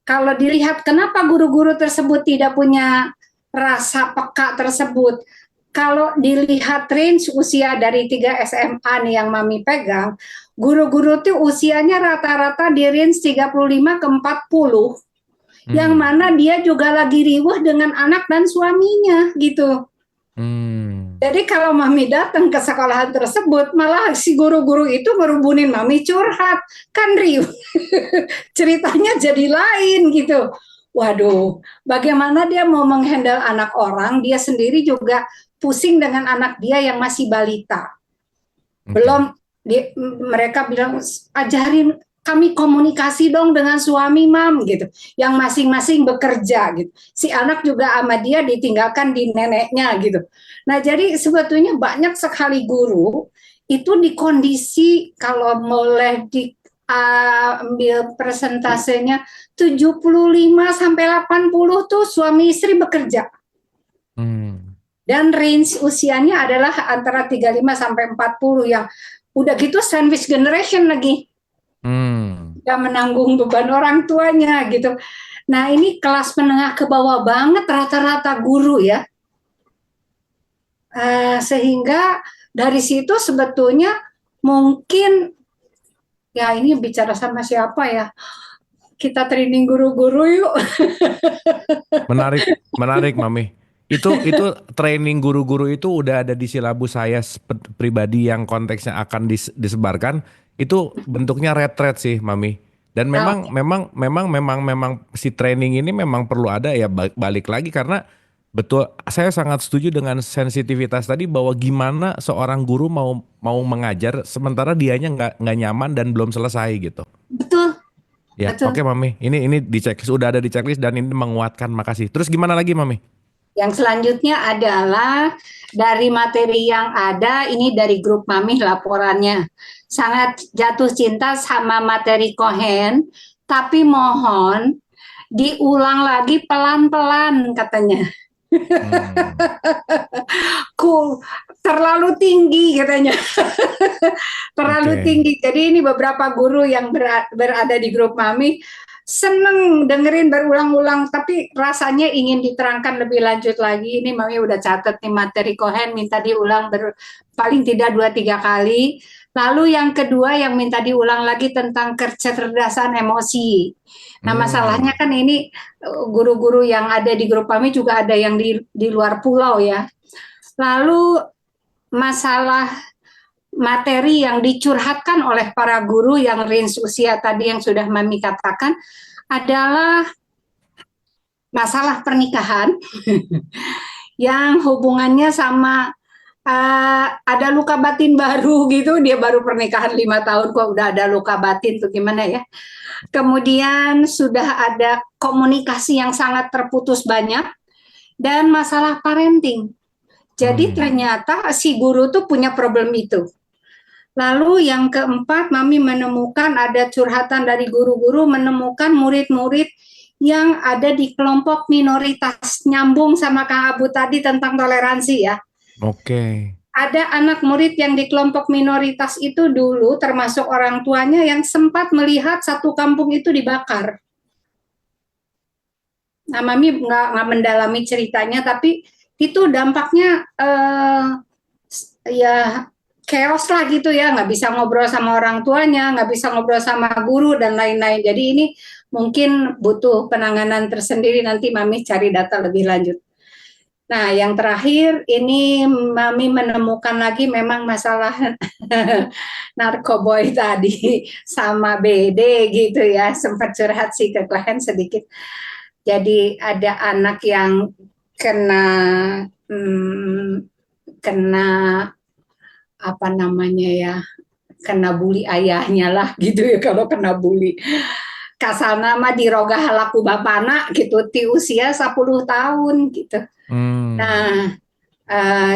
kalau dilihat kenapa guru-guru tersebut tidak punya rasa peka tersebut, kalau dilihat range usia dari 3 SMA nih yang Mami pegang, guru-guru tuh usianya rata-rata di range 35 ke 40, yang Hmm. mana dia juga lagi riweuh dengan anak dan suaminya gitu. Hmm. Jadi kalau Mami datang ke sekolahan tersebut, malah si guru-guru itu ngerubunin Mami curhat. Kan riuh. Ceritanya jadi lain gitu. Waduh, bagaimana dia mau menghandle anak orang, dia sendiri juga pusing dengan anak dia yang masih balita. Oke. Belum mereka bilang, ajarin kami komunikasi dong dengan suami mam gitu, yang masing-masing bekerja gitu. Si anak juga sama dia ditinggalkan di neneknya gitu. Nah jadi sebetulnya banyak sekali guru itu di kondisi kalau boleh diambil persentasenya 75 sampai 80 tuh suami istri bekerja. Hmm. Dan range usianya adalah antara 35 sampai 40 yang udah gitu sandwich generation lagi. Gak menanggung beban orang tuanya gitu. Nah ini kelas menengah ke bawah banget rata-rata guru ya. Sehingga dari situ sebetulnya mungkin ya ini bicara sama siapa ya. Kita training guru-guru yuk. Menarik, menarik Mami. Itu training guru-guru itu udah ada di silabus saya pribadi yang konteksnya akan disebarkan. Itu bentuknya retret sih, Mami. Dan Oh, memang si training ini memang perlu ada ya, balik lagi karena betul saya sangat setuju dengan sensitivitas tadi bahwa gimana seorang guru mau mengajar sementara dianya nggak nyaman dan belum selesai gitu. betul, Ya, betul. oke Mami. Ini di checklist, udah ada di checklist dan ini menguatkan. Makasih. Terus gimana lagi, Mami? Yang selanjutnya adalah dari materi yang ada, ini dari grup Mami laporannya. Sangat jatuh cinta sama materi Cohen, tapi mohon diulang lagi pelan-pelan katanya. Hmm. Cool, terlalu tinggi katanya. Terlalu Oke. tinggi. Jadi ini beberapa guru yang berada di grup Mami seneng dengerin berulang-ulang, tapi rasanya ingin diterangkan lebih lanjut lagi. Ini Mami udah catat nih materi Cohen, minta diulang paling tidak 2-3 kali. Lalu yang kedua yang minta diulang lagi tentang kecerdasan emosi. Nah masalahnya kan ini guru-guru yang ada di grup kami juga ada yang di luar pulau ya. Lalu masalah materi yang dicurhatkan oleh para guru yang range usia tadi yang sudah Mami katakan adalah masalah pernikahan yang hubungannya sama ada luka batin baru gitu. Dia baru pernikahan 5 tahun kok udah ada luka batin tuh gimana ya. Kemudian sudah ada komunikasi yang sangat terputus banyak dan masalah parenting. Jadi ternyata si guru tuh punya problem itu. Lalu yang keempat, Mami menemukan ada curhatan dari guru-guru menemukan murid-murid yang ada di kelompok minoritas, nyambung sama Kang Abu tadi tentang toleransi ya. Oke. Ada anak murid yang di kelompok minoritas itu dulu termasuk orang tuanya yang sempat melihat satu kampung itu dibakar. Nah, Mami nggak mendalami ceritanya, tapi itu dampaknya ya chaos lah gitu ya, nggak bisa ngobrol sama orang tuanya, nggak bisa ngobrol sama guru dan lain-lain. Jadi ini mungkin butuh penanganan tersendiri, nanti Mami cari data lebih lanjut. Nah, yang terakhir ini Mami menemukan lagi memang masalah narkoboy tadi sama BD gitu ya, sempat curhat sih ke klien sedikit. Jadi ada anak yang kena apa namanya ya, kena bully ayahnya lah gitu ya. Kalau kena bully kasar nama dirogah laku bapana gitu ti usia 10 tahun gitu. Nah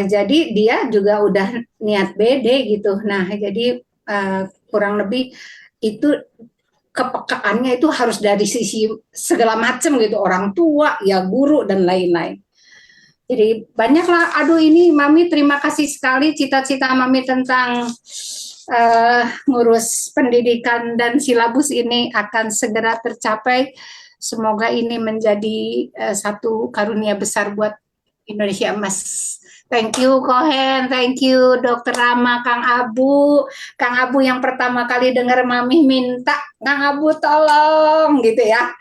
jadi dia juga udah niat BD gitu. Nah jadi kurang lebih itu kepekaannya itu harus dari sisi segala macam gitu, orang tua ya, guru dan lain-lain. Jadi banyaklah, aduh ini Mami terima kasih sekali, cita-cita Mami tentang ngurus pendidikan dan silabus ini akan segera tercapai. Semoga ini menjadi satu karunia besar buat Indonesia Emas. Thank you Cohen, thank you Dr. Rama, Kang Abu. Kang Abu yang pertama kali dengar Mami minta, Kang Abu tolong gitu ya.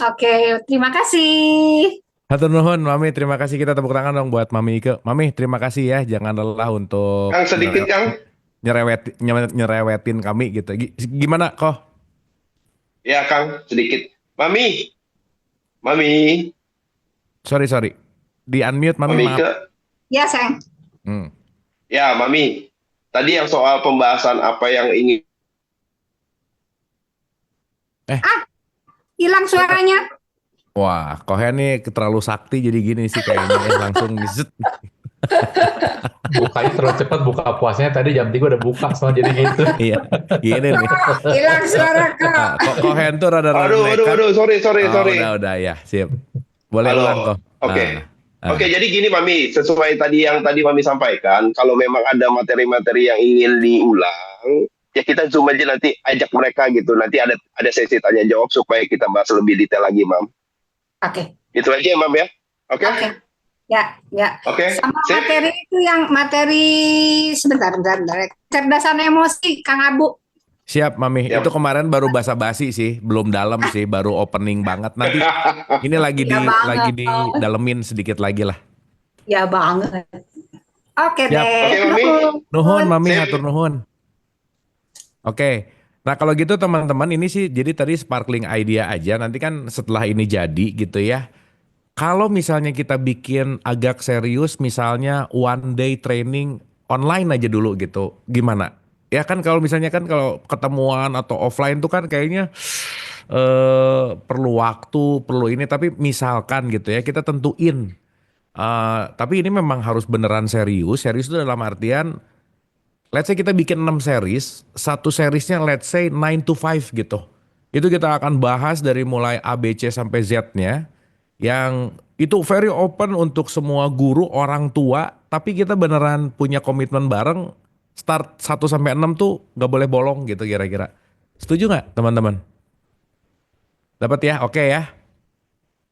Oke, terima kasih. Hatur nuhun Mami, terima kasih, kita tepuk tangan dong buat Mami Ike. Mami terima kasih ya, jangan lelah untuk Kang sedikit Kang. nyerewetin kami gitu. Gimana kok? Ya Kang sedikit. Mami. Sorry. Di unmute Mami, Mami maaf. Ike. Ya, sayang. Ya Mami. Tadi yang soal pembahasan apa yang ingin. Hilang suaranya. Wah, Kohen nih terlalu sakti jadi gini sih kayaknya langsung zet. Bukanya terlalu cepat, buka puasnya tadi jam 3 udah buka soalnya jadi gitu. Iya, gini nih. Hilang suara Kak. Nah, Kohen tuh rada-rada Aduh, sorry. Udah ya, sip. Boleh Halo. ulang kok. Oke. Oke, jadi gini Mami, sesuai tadi yang tadi Mami sampaikan, kalau memang ada materi-materi yang ingin diulang, ya kita zoom aja nanti, ajak mereka gitu. Nanti ada sesi tanya jawab supaya kita bahas lebih detail lagi, Mam. Oke. Itu aja ya, Mam ya. Oke. Ya. Oke. Sama Sip. materi itu yang materi sebentar. Cerdasan emosi, Kang Abu. Siap Mami, Siap. itu kemarin baru basa-basi sih, belum dalam sih, baru opening banget. Nanti ini lagi Iya banget. dalemin sedikit lagi lah. Ya banget. Oke Siap. Oke, deh. Mami. Nuhun Mami, Sip. hatur nuhun. Oke. Nah, kalau gitu teman-teman ini sih jadi tadi sparkling idea aja. Nanti kan setelah ini jadi gitu ya. Kalau misalnya kita bikin agak serius, misalnya one day training online aja dulu gitu, gimana? Ya kan kalau misalnya kan kalau ketemuan atau offline tuh kan kayaknya perlu waktu, perlu ini. Tapi misalkan gitu ya, kita tentuin. Tapi ini memang harus beneran serius. Serius itu dalam artian, let's say kita bikin 6 series, satu seriesnya let's say 9 to 5 gitu. Itu kita akan bahas dari mulai A, B, C sampai Z-nya yang itu very open untuk semua guru, orang tua, tapi kita beneran punya komitmen bareng start 1 sampai 6 tuh nggak boleh bolong gitu kira-kira. Setuju nggak teman-teman? Dapat ya? Oke ya?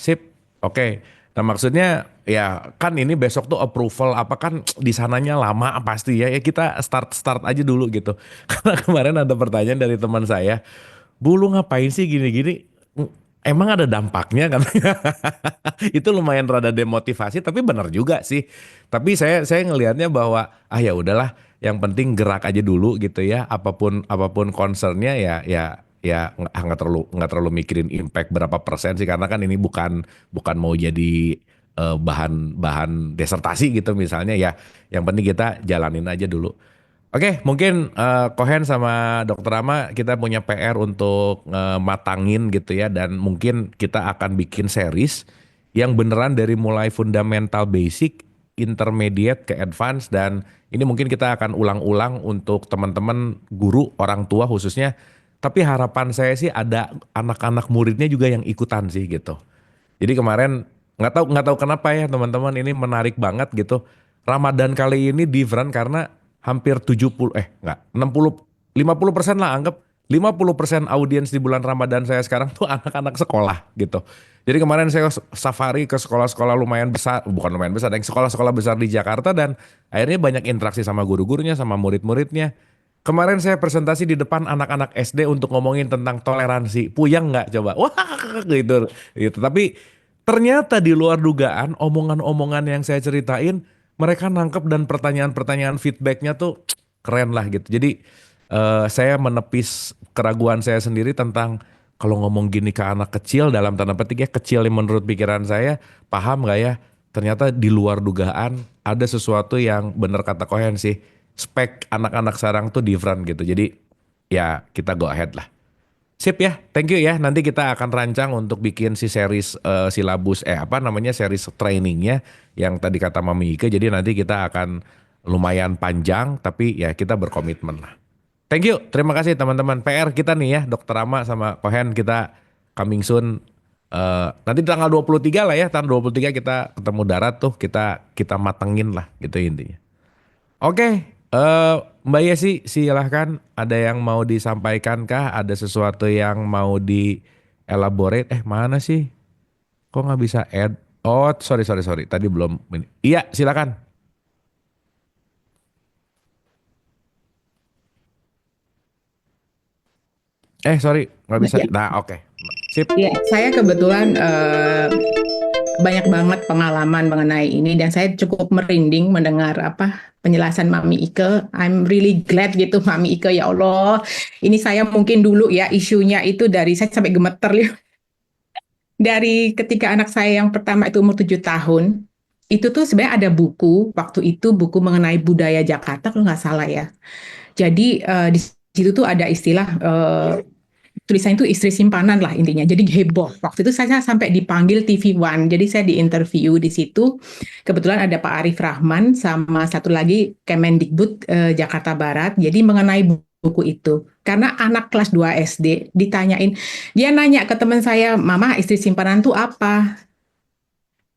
Sip. Oke. Nah maksudnya ya kan ini besok tuh approval apa kan di sananya lama pasti ya. Ya kita start aja dulu gitu. Karena kemarin ada pertanyaan dari teman saya, "Bu lu ngapain sih gini-gini? Emang ada dampaknya?" Katanya. Itu lumayan rada demotivasi tapi benar juga sih. Tapi saya ngelihatnya bahwa ya udahlah, yang penting gerak aja dulu gitu ya. Apapun apapun concernnya ya nggak terlalu mikirin impact berapa persen sih, karena kan ini bukan bukan mau jadi bahan bahan desertasi gitu misalnya ya. Yang penting kita jalanin aja dulu. Oke, mungkin Kohen sama Dokter Rama kita punya PR untuk matangin gitu ya, dan mungkin kita akan bikin series yang beneran dari mulai fundamental basic, intermediate ke advance, dan ini mungkin kita akan ulang-ulang untuk teman-teman guru, orang tua khususnya. Tapi harapan saya sih ada anak-anak muridnya juga yang ikutan sih gitu. Jadi kemarin nggak tahu kenapa ya teman-teman, ini menarik banget gitu. Ramadan kali ini different karena hampir 70 enggak 60 50% lah, anggap 50% audiens di bulan Ramadan saya sekarang tuh anak-anak sekolah gitu. Jadi kemarin saya safari ke sekolah-sekolah lumayan besar, bukan lumayan besar, yang sekolah-sekolah besar di Jakarta, dan akhirnya banyak interaksi sama guru-gurunya, sama murid-muridnya. Kemarin saya presentasi di depan anak-anak SD untuk ngomongin tentang toleransi. Puyeng nggak coba? Wah gitu, gitu. Tapi ternyata di luar dugaan, omongan-omongan yang saya ceritain, mereka nangkep, dan pertanyaan-pertanyaan feedbacknya tuh keren lah gitu. Jadi saya menepis keraguan saya sendiri tentang kalau ngomong gini ke anak kecil, dalam tanda petik ya kecil yang menurut pikiran saya, paham nggak ya? Ternyata di luar dugaan ada sesuatu yang bener kata Kohen sih, spek anak-anak sekarang tuh different gitu. Jadi ya kita go ahead lah. Sip ya, thank you ya. Nanti kita akan rancang untuk bikin si series silabus apa namanya, series trainingnya yang tadi kata Mami Ike. Jadi nanti kita akan lumayan panjang, tapi ya kita berkomitmen lah. Thank you, terima kasih teman-teman. PR kita nih ya, Dokter Rama sama Kohen, kita coming soon. Nanti tanggal 23 lah ya, tanggal 23 kita ketemu darat tuh, kita matengin lah gitu intinya. Oke, Mbak Yesi silahkan, ada yang mau disampaikan kah? Ada sesuatu yang mau di elaborate? Mana sih? Kok nggak bisa add? Oh, sorry. Tadi belum. Iya, silakan. Sorry, nggak bisa. Ya, Nah, oke. Sip. ya, saya kebetulan banyak banget pengalaman mengenai ini dan saya cukup merinding mendengar penjelasan Mami Ike. I'm really glad gitu Mami Ike, ya Allah. Ini saya mungkin dulu ya isunya itu dari saya sampai gemeter ya. Dari ketika anak saya yang pertama itu umur 7 tahun, itu tuh sebenarnya ada buku, waktu itu buku mengenai budaya Jakarta kalau nggak salah ya. Jadi di situ tuh ada istilah tulisannya itu istri simpanan lah intinya. Jadi heboh. Waktu itu saya sampai dipanggil TV One. Jadi saya diinterview di situ. Kebetulan ada Pak Arif Rahman sama satu lagi Kemendikbud Jakarta Barat. Jadi mengenai buku itu. Karena anak kelas 2 SD ditanyain, dia nanya ke teman saya, "Mama, istri simpanan tuh apa?"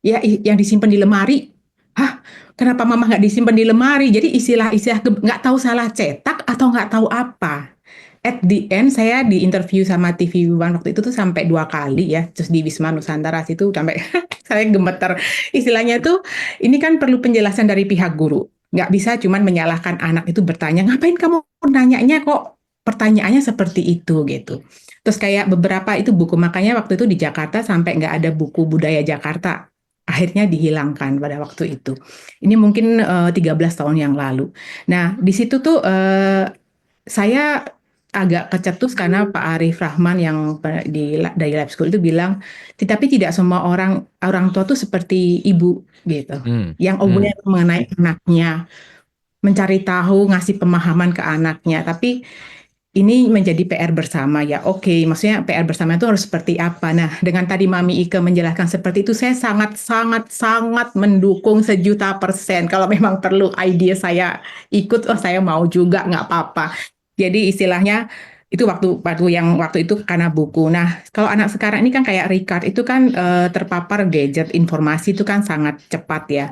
Ya, yang disimpan di lemari. Hah? Kenapa Mama nggak disimpan di lemari? Jadi istilah-istilah nggak tahu salah cetak atau nggak tahu apa. At the end saya diinterview sama TV One waktu itu tuh sampai 2 kali ya, terus di Wisma Nusantara situ sampai saya gemeter. Istilahnya tuh ini kan perlu penjelasan dari pihak guru. Nggak bisa cuman menyalahkan anak itu bertanya, ngapain kamu nanyanya kok pertanyaannya seperti itu gitu. Terus kayak beberapa itu buku, makanya waktu itu di Jakarta sampai nggak ada buku budaya Jakarta. akhirnya dihilangkan pada waktu itu. Ini mungkin 13 tahun yang lalu. Nah, di situ tuh saya agak kecetus karena Pak Arif Rahman yang dari Lab School itu bilang, tetapi tidak semua orang tua tuh seperti ibu gitu, yang aware mengenai anaknya, mencari tahu, ngasih pemahaman ke anaknya. Tapi ini menjadi PR bersama ya. Oke, maksudnya PR bersama itu harus seperti apa? Nah, dengan tadi Mami Ike menjelaskan seperti itu, saya sangat sangat sangat mendukung 1.000.000%. Kalau memang perlu ide saya ikut, oh saya mau juga, nggak apa-apa. Jadi istilahnya itu waktu itu karena buku. Nah, kalau anak sekarang ini kan kayak Ricard itu kan terpapar gadget, informasi itu kan sangat cepat ya.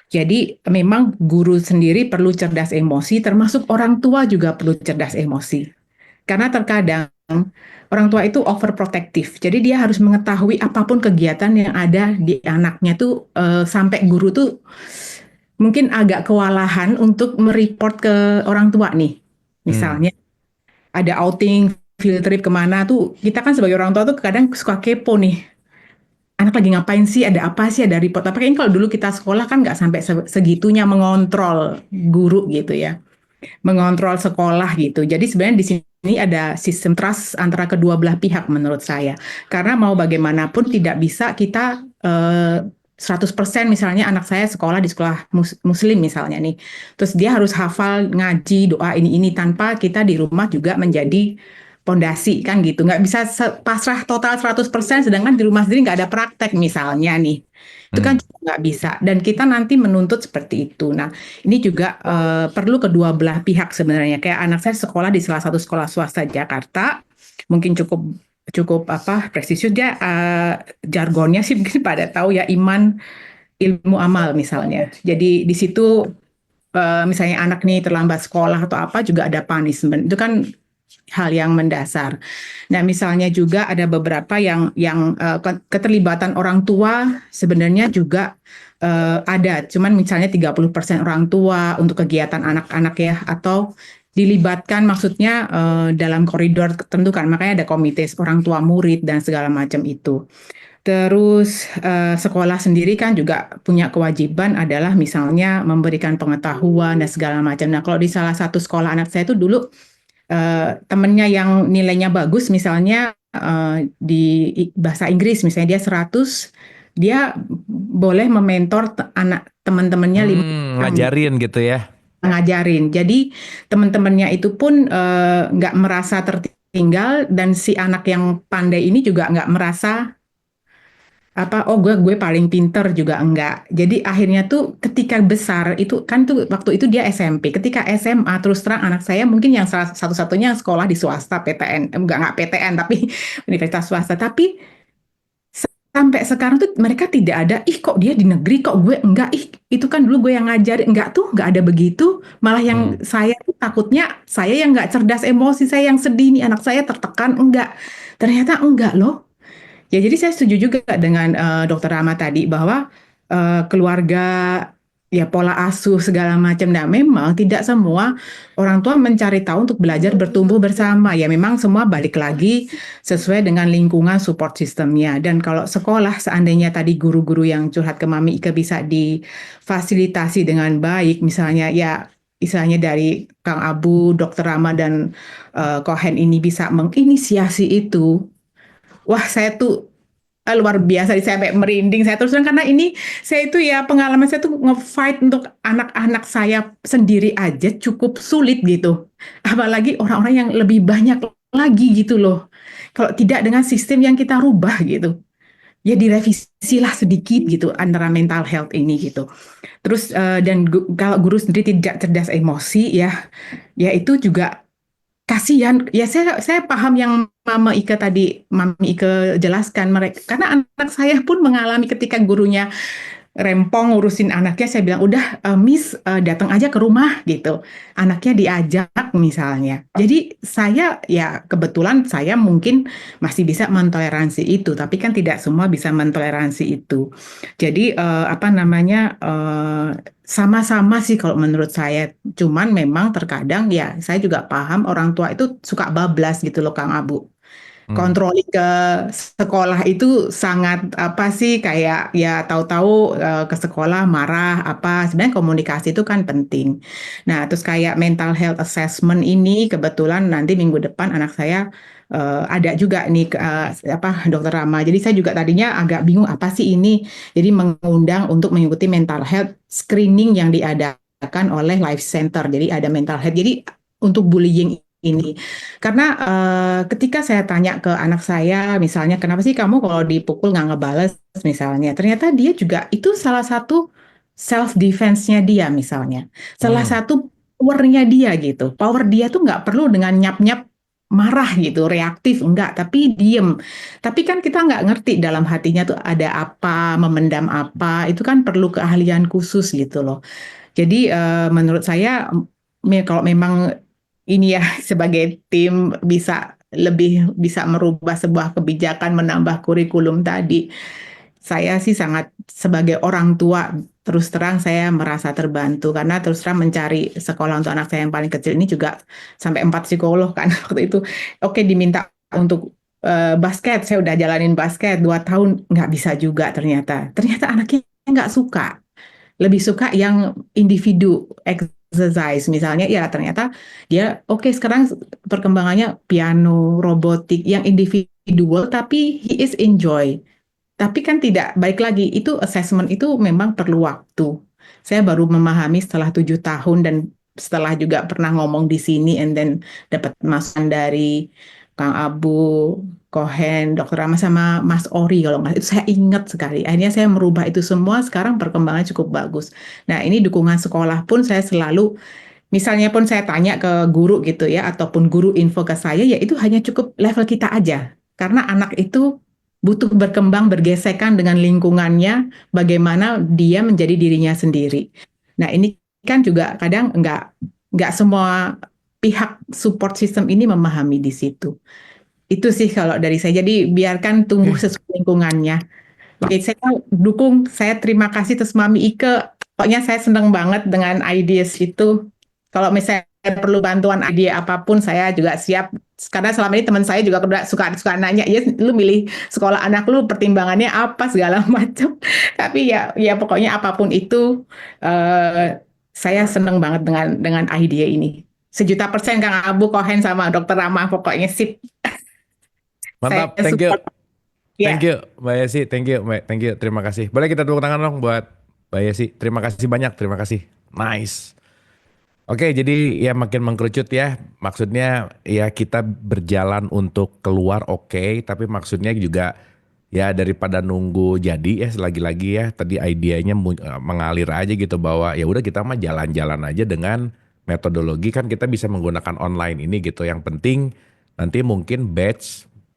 Jadi memang guru sendiri perlu cerdas emosi, termasuk orang tua juga perlu cerdas emosi. Karena terkadang orang tua itu overprotective. Jadi dia harus mengetahui apapun kegiatan yang ada di anaknya tuh sampai guru tuh mungkin agak kewalahan untuk mereport ke orang tua nih. Misalnya ada outing, field trip kemana tuh, kita kan sebagai orang tua tuh kadang suka kepo nih. Anak lagi ngapain sih, ada apa sih, ada report apa. Kayaknya kalau dulu kita sekolah kan nggak sampai segitunya mengontrol guru gitu ya. Mengontrol sekolah gitu. Jadi sebenarnya di sini ada sistem trust antara kedua belah pihak menurut saya. Karena mau bagaimanapun tidak bisa kita 100% misalnya anak saya sekolah di sekolah muslim misalnya nih. Terus dia harus hafal ngaji doa ini tanpa kita di rumah juga menjadi pondasi kan gitu. Nggak bisa pasrah total 100% sedangkan di rumah sendiri nggak ada praktek misalnya nih. Itu kan juga nggak bisa. Dan kita nanti menuntut seperti itu. Nah, ini juga perlu kedua belah pihak sebenarnya. Kayak anak saya sekolah di salah satu sekolah swasta Jakarta, mungkin cukup prestisius dia, jargonnya sih mungkin pada tahu ya, iman ilmu amal misalnya. Jadi di situ misalnya anak nih terlambat sekolah atau apa juga ada punishment. Itu kan hal yang mendasar. Nah, misalnya juga ada beberapa yang keterlibatan orang tua sebenarnya juga ada. Cuman misalnya 30% orang tua untuk kegiatan anak-anak ya, atau dilibatkan maksudnya dalam koridor tertentu kan. Makanya ada komite orang tua murid dan segala macam itu. Terus sekolah sendiri kan juga punya kewajiban adalah misalnya memberikan pengetahuan dan segala macam. Nah, kalau di salah satu sekolah anak saya itu dulu temennya yang nilainya bagus misalnya di bahasa Inggris misalnya dia 100, dia boleh mementor anak teman-temannya 5 orang ngajarin gitu ya. ngajarin. Jadi teman-temannya itu pun nggak merasa tertinggal dan si anak yang pandai ini juga nggak merasa gue paling pinter juga enggak. Jadi akhirnya tuh ketika besar itu kan tuh waktu itu dia SMP. Ketika SMA terus terang anak saya mungkin yang satu-satunya sekolah di swasta PTN, enggak PTN tapi universitas swasta. Tapi sampai sekarang tuh mereka tidak ada, kok dia di negeri kok gue enggak, itu kan dulu gue yang ngajarin. Enggak tuh, enggak ada begitu. Malah yang saya tuh takutnya saya yang enggak cerdas emosi, saya yang sedih nih anak saya tertekan, enggak. Ternyata enggak loh. Ya, jadi saya setuju juga dengan Dokter Rama tadi bahwa keluarga, ya pola asuh segala macam. Nah, memang tidak semua orang tua mencari tahu untuk belajar bertumbuh bersama. Ya, memang semua balik lagi sesuai dengan lingkungan support sistemnya. Dan kalau sekolah seandainya tadi guru-guru yang curhat ke Mami Ike bisa difasilitasi dengan baik, misalnya ya misalnya dari Kang Abu, Dokter Rama dan Kohen ini bisa menginisiasi itu. Wah, saya tuh luar biasa, saya sampai merinding. Saya terus terang karena ini saya itu ya pengalaman saya tuh nge-fight untuk anak-anak saya sendiri aja cukup sulit gitu. Apalagi orang-orang yang lebih banyak lagi gitu loh. Kalau tidak dengan sistem yang kita rubah gitu. Ya direvisilah sedikit gitu antara mental health ini gitu. Terus dan kalau guru sendiri tidak cerdas emosi ya itu juga kasihan. Ya saya paham yang Mami Ike jelaskan mereka, karena anak saya pun mengalami ketika gurunya rempong ngurusin anaknya, saya bilang udah Miss datang aja ke rumah gitu, anaknya diajak misalnya. Jadi saya ya kebetulan saya mungkin masih bisa mentoleransi itu, tapi kan tidak semua bisa mentoleransi itu. Jadi sama-sama sih kalau menurut saya. Cuman memang terkadang ya saya juga paham orang tua itu suka bablas gitu loh Kang Abu. controlling ke sekolah itu sangat apa sih kayak ya tahu-tahu ke sekolah marah apa sebenarnya komunikasi itu kan penting. Nah terus kayak mental health assessment ini kebetulan nanti minggu depan anak saya ada juga nih apa Dokter Rama. Jadi saya juga tadinya agak bingung apa sih ini. Jadi mengundang untuk mengikuti mental health screening yang diadakan oleh Life Center. Jadi ada mental health. Jadi untuk bullying ini. Karena ketika saya tanya ke anak saya, misalnya, kenapa sih kamu kalau dipukul nggak ngebales, misalnya, ternyata dia juga itu salah satu self defense-nya dia, misalnya, salah Hmm. satu powernya dia gitu. Power dia tuh nggak perlu dengan nyap-nyap marah gitu, reaktif enggak, tapi diem. Tapi kan kita nggak ngerti dalam hatinya tuh ada apa, memendam apa, itu kan perlu keahlian khusus gitu loh. Jadi menurut saya kalau memang ini ya sebagai tim bisa lebih bisa merubah sebuah kebijakan menambah kurikulum tadi. Saya sih sangat sebagai orang tua terus terang saya merasa terbantu karena terus terang mencari sekolah untuk anak saya yang paling kecil ini juga sampai 4 psikolog kan waktu itu. Oke diminta untuk basket, saya udah jalanin basket 2 tahun nggak bisa juga ternyata. Ternyata anaknya nggak suka lebih suka yang individu exercise misalnya ya ternyata dia oke sekarang perkembangannya piano robotik yang individual tapi he is enjoy tapi kan tidak baik lagi itu assessment itu memang perlu waktu saya baru memahami setelah 7 tahun dan setelah juga pernah ngomong di sini and then dapat masukan dari Kang Abu Kohen, Dokter Rama sama Mas Ori kalau nggak itu saya ingat sekali. Akhirnya saya merubah itu semua. Sekarang perkembangannya cukup bagus. Nah ini dukungan sekolah pun saya selalu, misalnya pun saya tanya ke guru gitu ya, ataupun guru info ke saya, ya itu hanya cukup level kita aja. Karena anak itu butuh berkembang, bergesekan dengan lingkungannya, bagaimana dia menjadi dirinya sendiri. Nah ini kan juga kadang nggak semua pihak support system ini memahami di situ. Itu sih kalau dari saya. Jadi biarkan tumbuh Oke. sesuai lingkungannya. Oke, saya dukung. Saya terima kasih terus Mami Ike. Pokoknya saya senang banget dengan ideas itu. Kalau misalnya perlu bantuan ide apapun, saya juga siap. Karena selama ini teman saya juga udah suka nanya, ya lu milih sekolah anak lu pertimbangannya apa segala macam. Tapi ya pokoknya apapun itu, saya senang banget dengan ide ini. 1.000.000% Kang Abu Kohen sama Dokter Rama pokoknya sip. Saya Mantap, thank you. support. Thank Ya, you, Mbak Yesi. Thank you, Mbak. Thank you. Terima kasih. Boleh kita tepuk tangan dong buat Mbak Yesi. Terima kasih banyak. Terima kasih. Nice. Oke, jadi ya makin mengkerucut ya. Maksudnya ya kita berjalan untuk keluar oke, tapi maksudnya juga ya daripada nunggu jadi ya lagi-lagi ya tadi idenya mengalir aja gitu bahwa ya udah kita mah jalan-jalan aja dengan metodologi kan kita bisa menggunakan online ini gitu. Yang penting nanti mungkin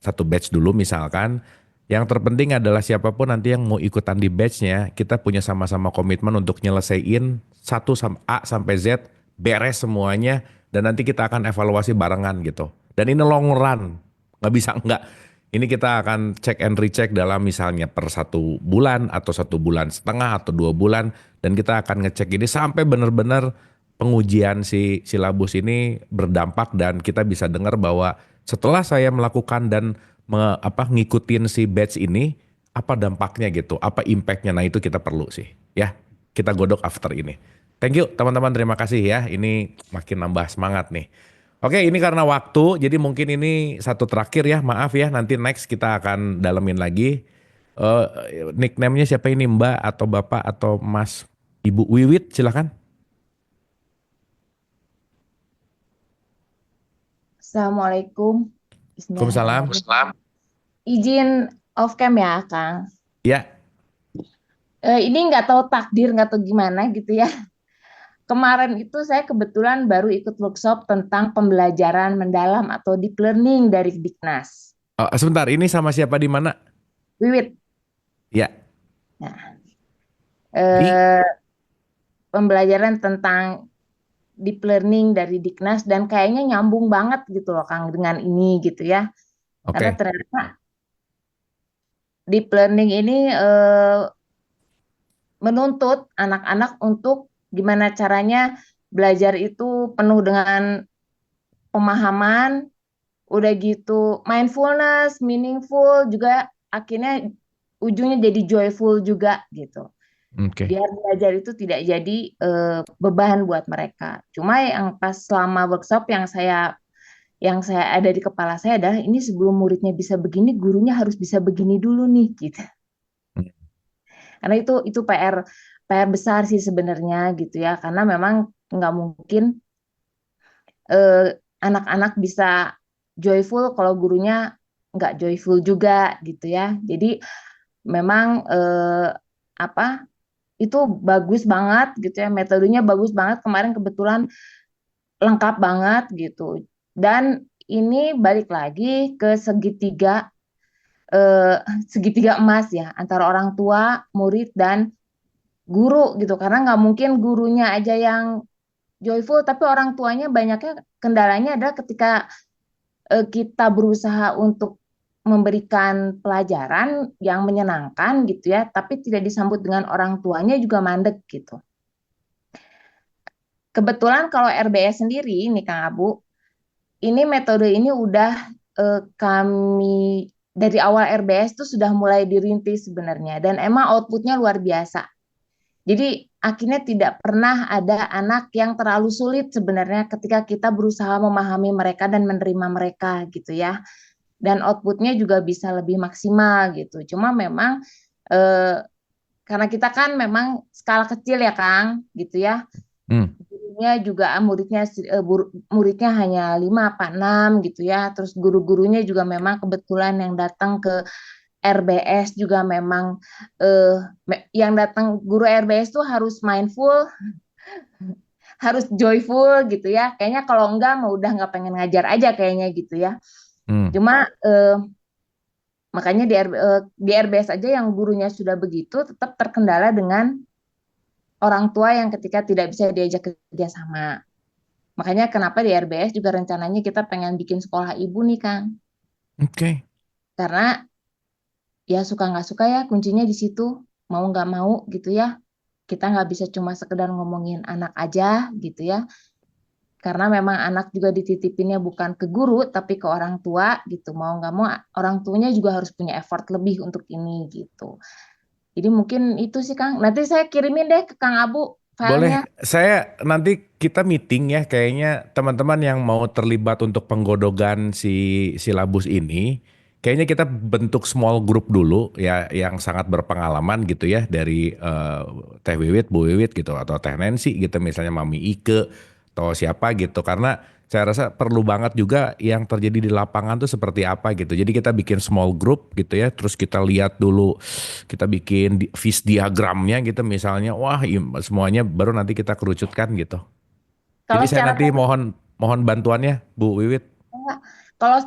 satu batch dulu misalkan. Yang terpenting adalah siapapun nanti yang mau ikutan di batchnya, kita punya sama-sama komitmen untuk nyelesain A sampai Z beres semuanya dan nanti kita akan evaluasi barengan gitu. Dan ini long run, nggak bisa enggak. Ini kita akan check and recheck dalam misalnya per 1 bulan atau 1 bulan setengah atau 2 bulan dan kita akan ngecek ini sampai benar-benar pengujian si silabus ini berdampak dan kita bisa dengar bahwa setelah saya melakukan dan ngikutin si batch ini apa dampaknya gitu, apa impactnya. Nah itu kita perlu sih ya, kita godok after ini. Thank you teman-teman, terima kasih ya. Ini makin nambah semangat nih. Oke, ini karena waktu, jadi mungkin ini satu terakhir ya. Maaf ya, nanti next kita akan dalemin lagi. Eh, Nickname-nya siapa ini, Mbak atau Bapak atau Mas, Ibu Wiwit, silakan. Assalamualaikum. Waalaikumsalam. Bismillahirrahmanirrahim. Izin off cam ya, Kang. Ya, Ini nggak tahu takdir, nggak tahu gimana gitu ya. Kemarin itu saya kebetulan baru ikut workshop tentang pembelajaran mendalam atau deep learning dari Diknas. sebentar, ini sama siapa di mana? Wiwit. Ya, Nah, di eh, pembelajaran tentang deep learning dari Diknas dan kayaknya nyambung banget gitu loh, Kang, dengan ini gitu ya. Karena oke. ternyata deep learning ini menuntut anak-anak untuk gimana caranya belajar itu penuh dengan pemahaman udah gitu mindfulness, meaningful juga akhirnya ujungnya jadi joyful juga gitu. Oke. Biar belajar itu tidak jadi beban buat mereka. Cuma yang pas selama workshop yang saya ada di kepala saya adalah ini sebelum muridnya bisa begini, gurunya harus bisa begini dulu nih gitu. Hmm. Karena itu PR besar sih sebenarnya gitu ya. Karena memang nggak mungkin anak-anak bisa joyful kalau gurunya nggak joyful juga gitu ya. Jadi memang apa itu bagus banget gitu ya, metodenya bagus banget, kemarin kebetulan lengkap banget gitu. Dan ini balik lagi ke segitiga emas ya, antara orang tua, murid, dan guru gitu. Karena nggak mungkin gurunya aja yang joyful, tapi orang tuanya banyaknya kendalanya adalah ketika kita berusaha untuk memberikan pelajaran yang menyenangkan gitu ya, tapi tidak disambut dengan orang tuanya juga mandek gitu. Kebetulan kalau RBS sendiri nih Kang Abu, ini metode ini udah kami dari awal RBS tuh sudah mulai dirintis sebenarnya, dan emang outputnya luar biasa. Jadi akhirnya tidak pernah ada anak yang terlalu sulit sebenarnya ketika kita berusaha memahami mereka dan menerima mereka gitu ya. Dan outputnya juga bisa lebih maksimal gitu. Cuma memang karena kita kan memang skala kecil ya Kang gitu ya. Gurunya juga muridnya hanya 5 apa 6 gitu ya. Terus guru-gurunya juga memang kebetulan yang datang ke RBS juga memang yang datang guru RBS tuh harus mindful, harus joyful gitu ya. Kayaknya kalau enggak mau udah nggak pengen ngajar aja kayaknya gitu ya. Cuma makanya di RBS aja yang gurunya sudah begitu tetap terkendala dengan orang tua yang ketika tidak bisa diajak kerja sama. Makanya kenapa di RBS juga rencananya kita pengen bikin sekolah ibu nih Kang. Oke. Karena ya suka nggak suka ya kuncinya di situ, mau nggak mau gitu ya, kita nggak bisa cuma sekedar ngomongin anak aja gitu ya, karena memang anak juga dititipinnya bukan ke guru tapi ke orang tua gitu, mau nggak mau orang tuanya juga harus punya effort lebih untuk ini gitu. Jadi mungkin itu sih Kang, nanti saya kirimin deh ke Kang Abu Boleh, filenya. saya nanti kita meeting ya, kayaknya teman-teman yang mau terlibat untuk penggodogan si silabus ini, kayaknya kita bentuk small group dulu ya, yang sangat berpengalaman gitu ya, dari Teh Wiwit, Bu Wiwit gitu, atau Teh Nancy gitu, misalnya Mami Ike, atau siapa gitu, karena saya rasa perlu banget juga yang terjadi di lapangan tuh seperti apa gitu. Jadi kita bikin small group gitu ya, terus kita lihat dulu, kita bikin vis diagramnya gitu misalnya, wah semuanya baru nanti kita kerucutkan gitu. Kalau Jadi saya secara nanti mohon bantuannya Bu Wiwit. kalau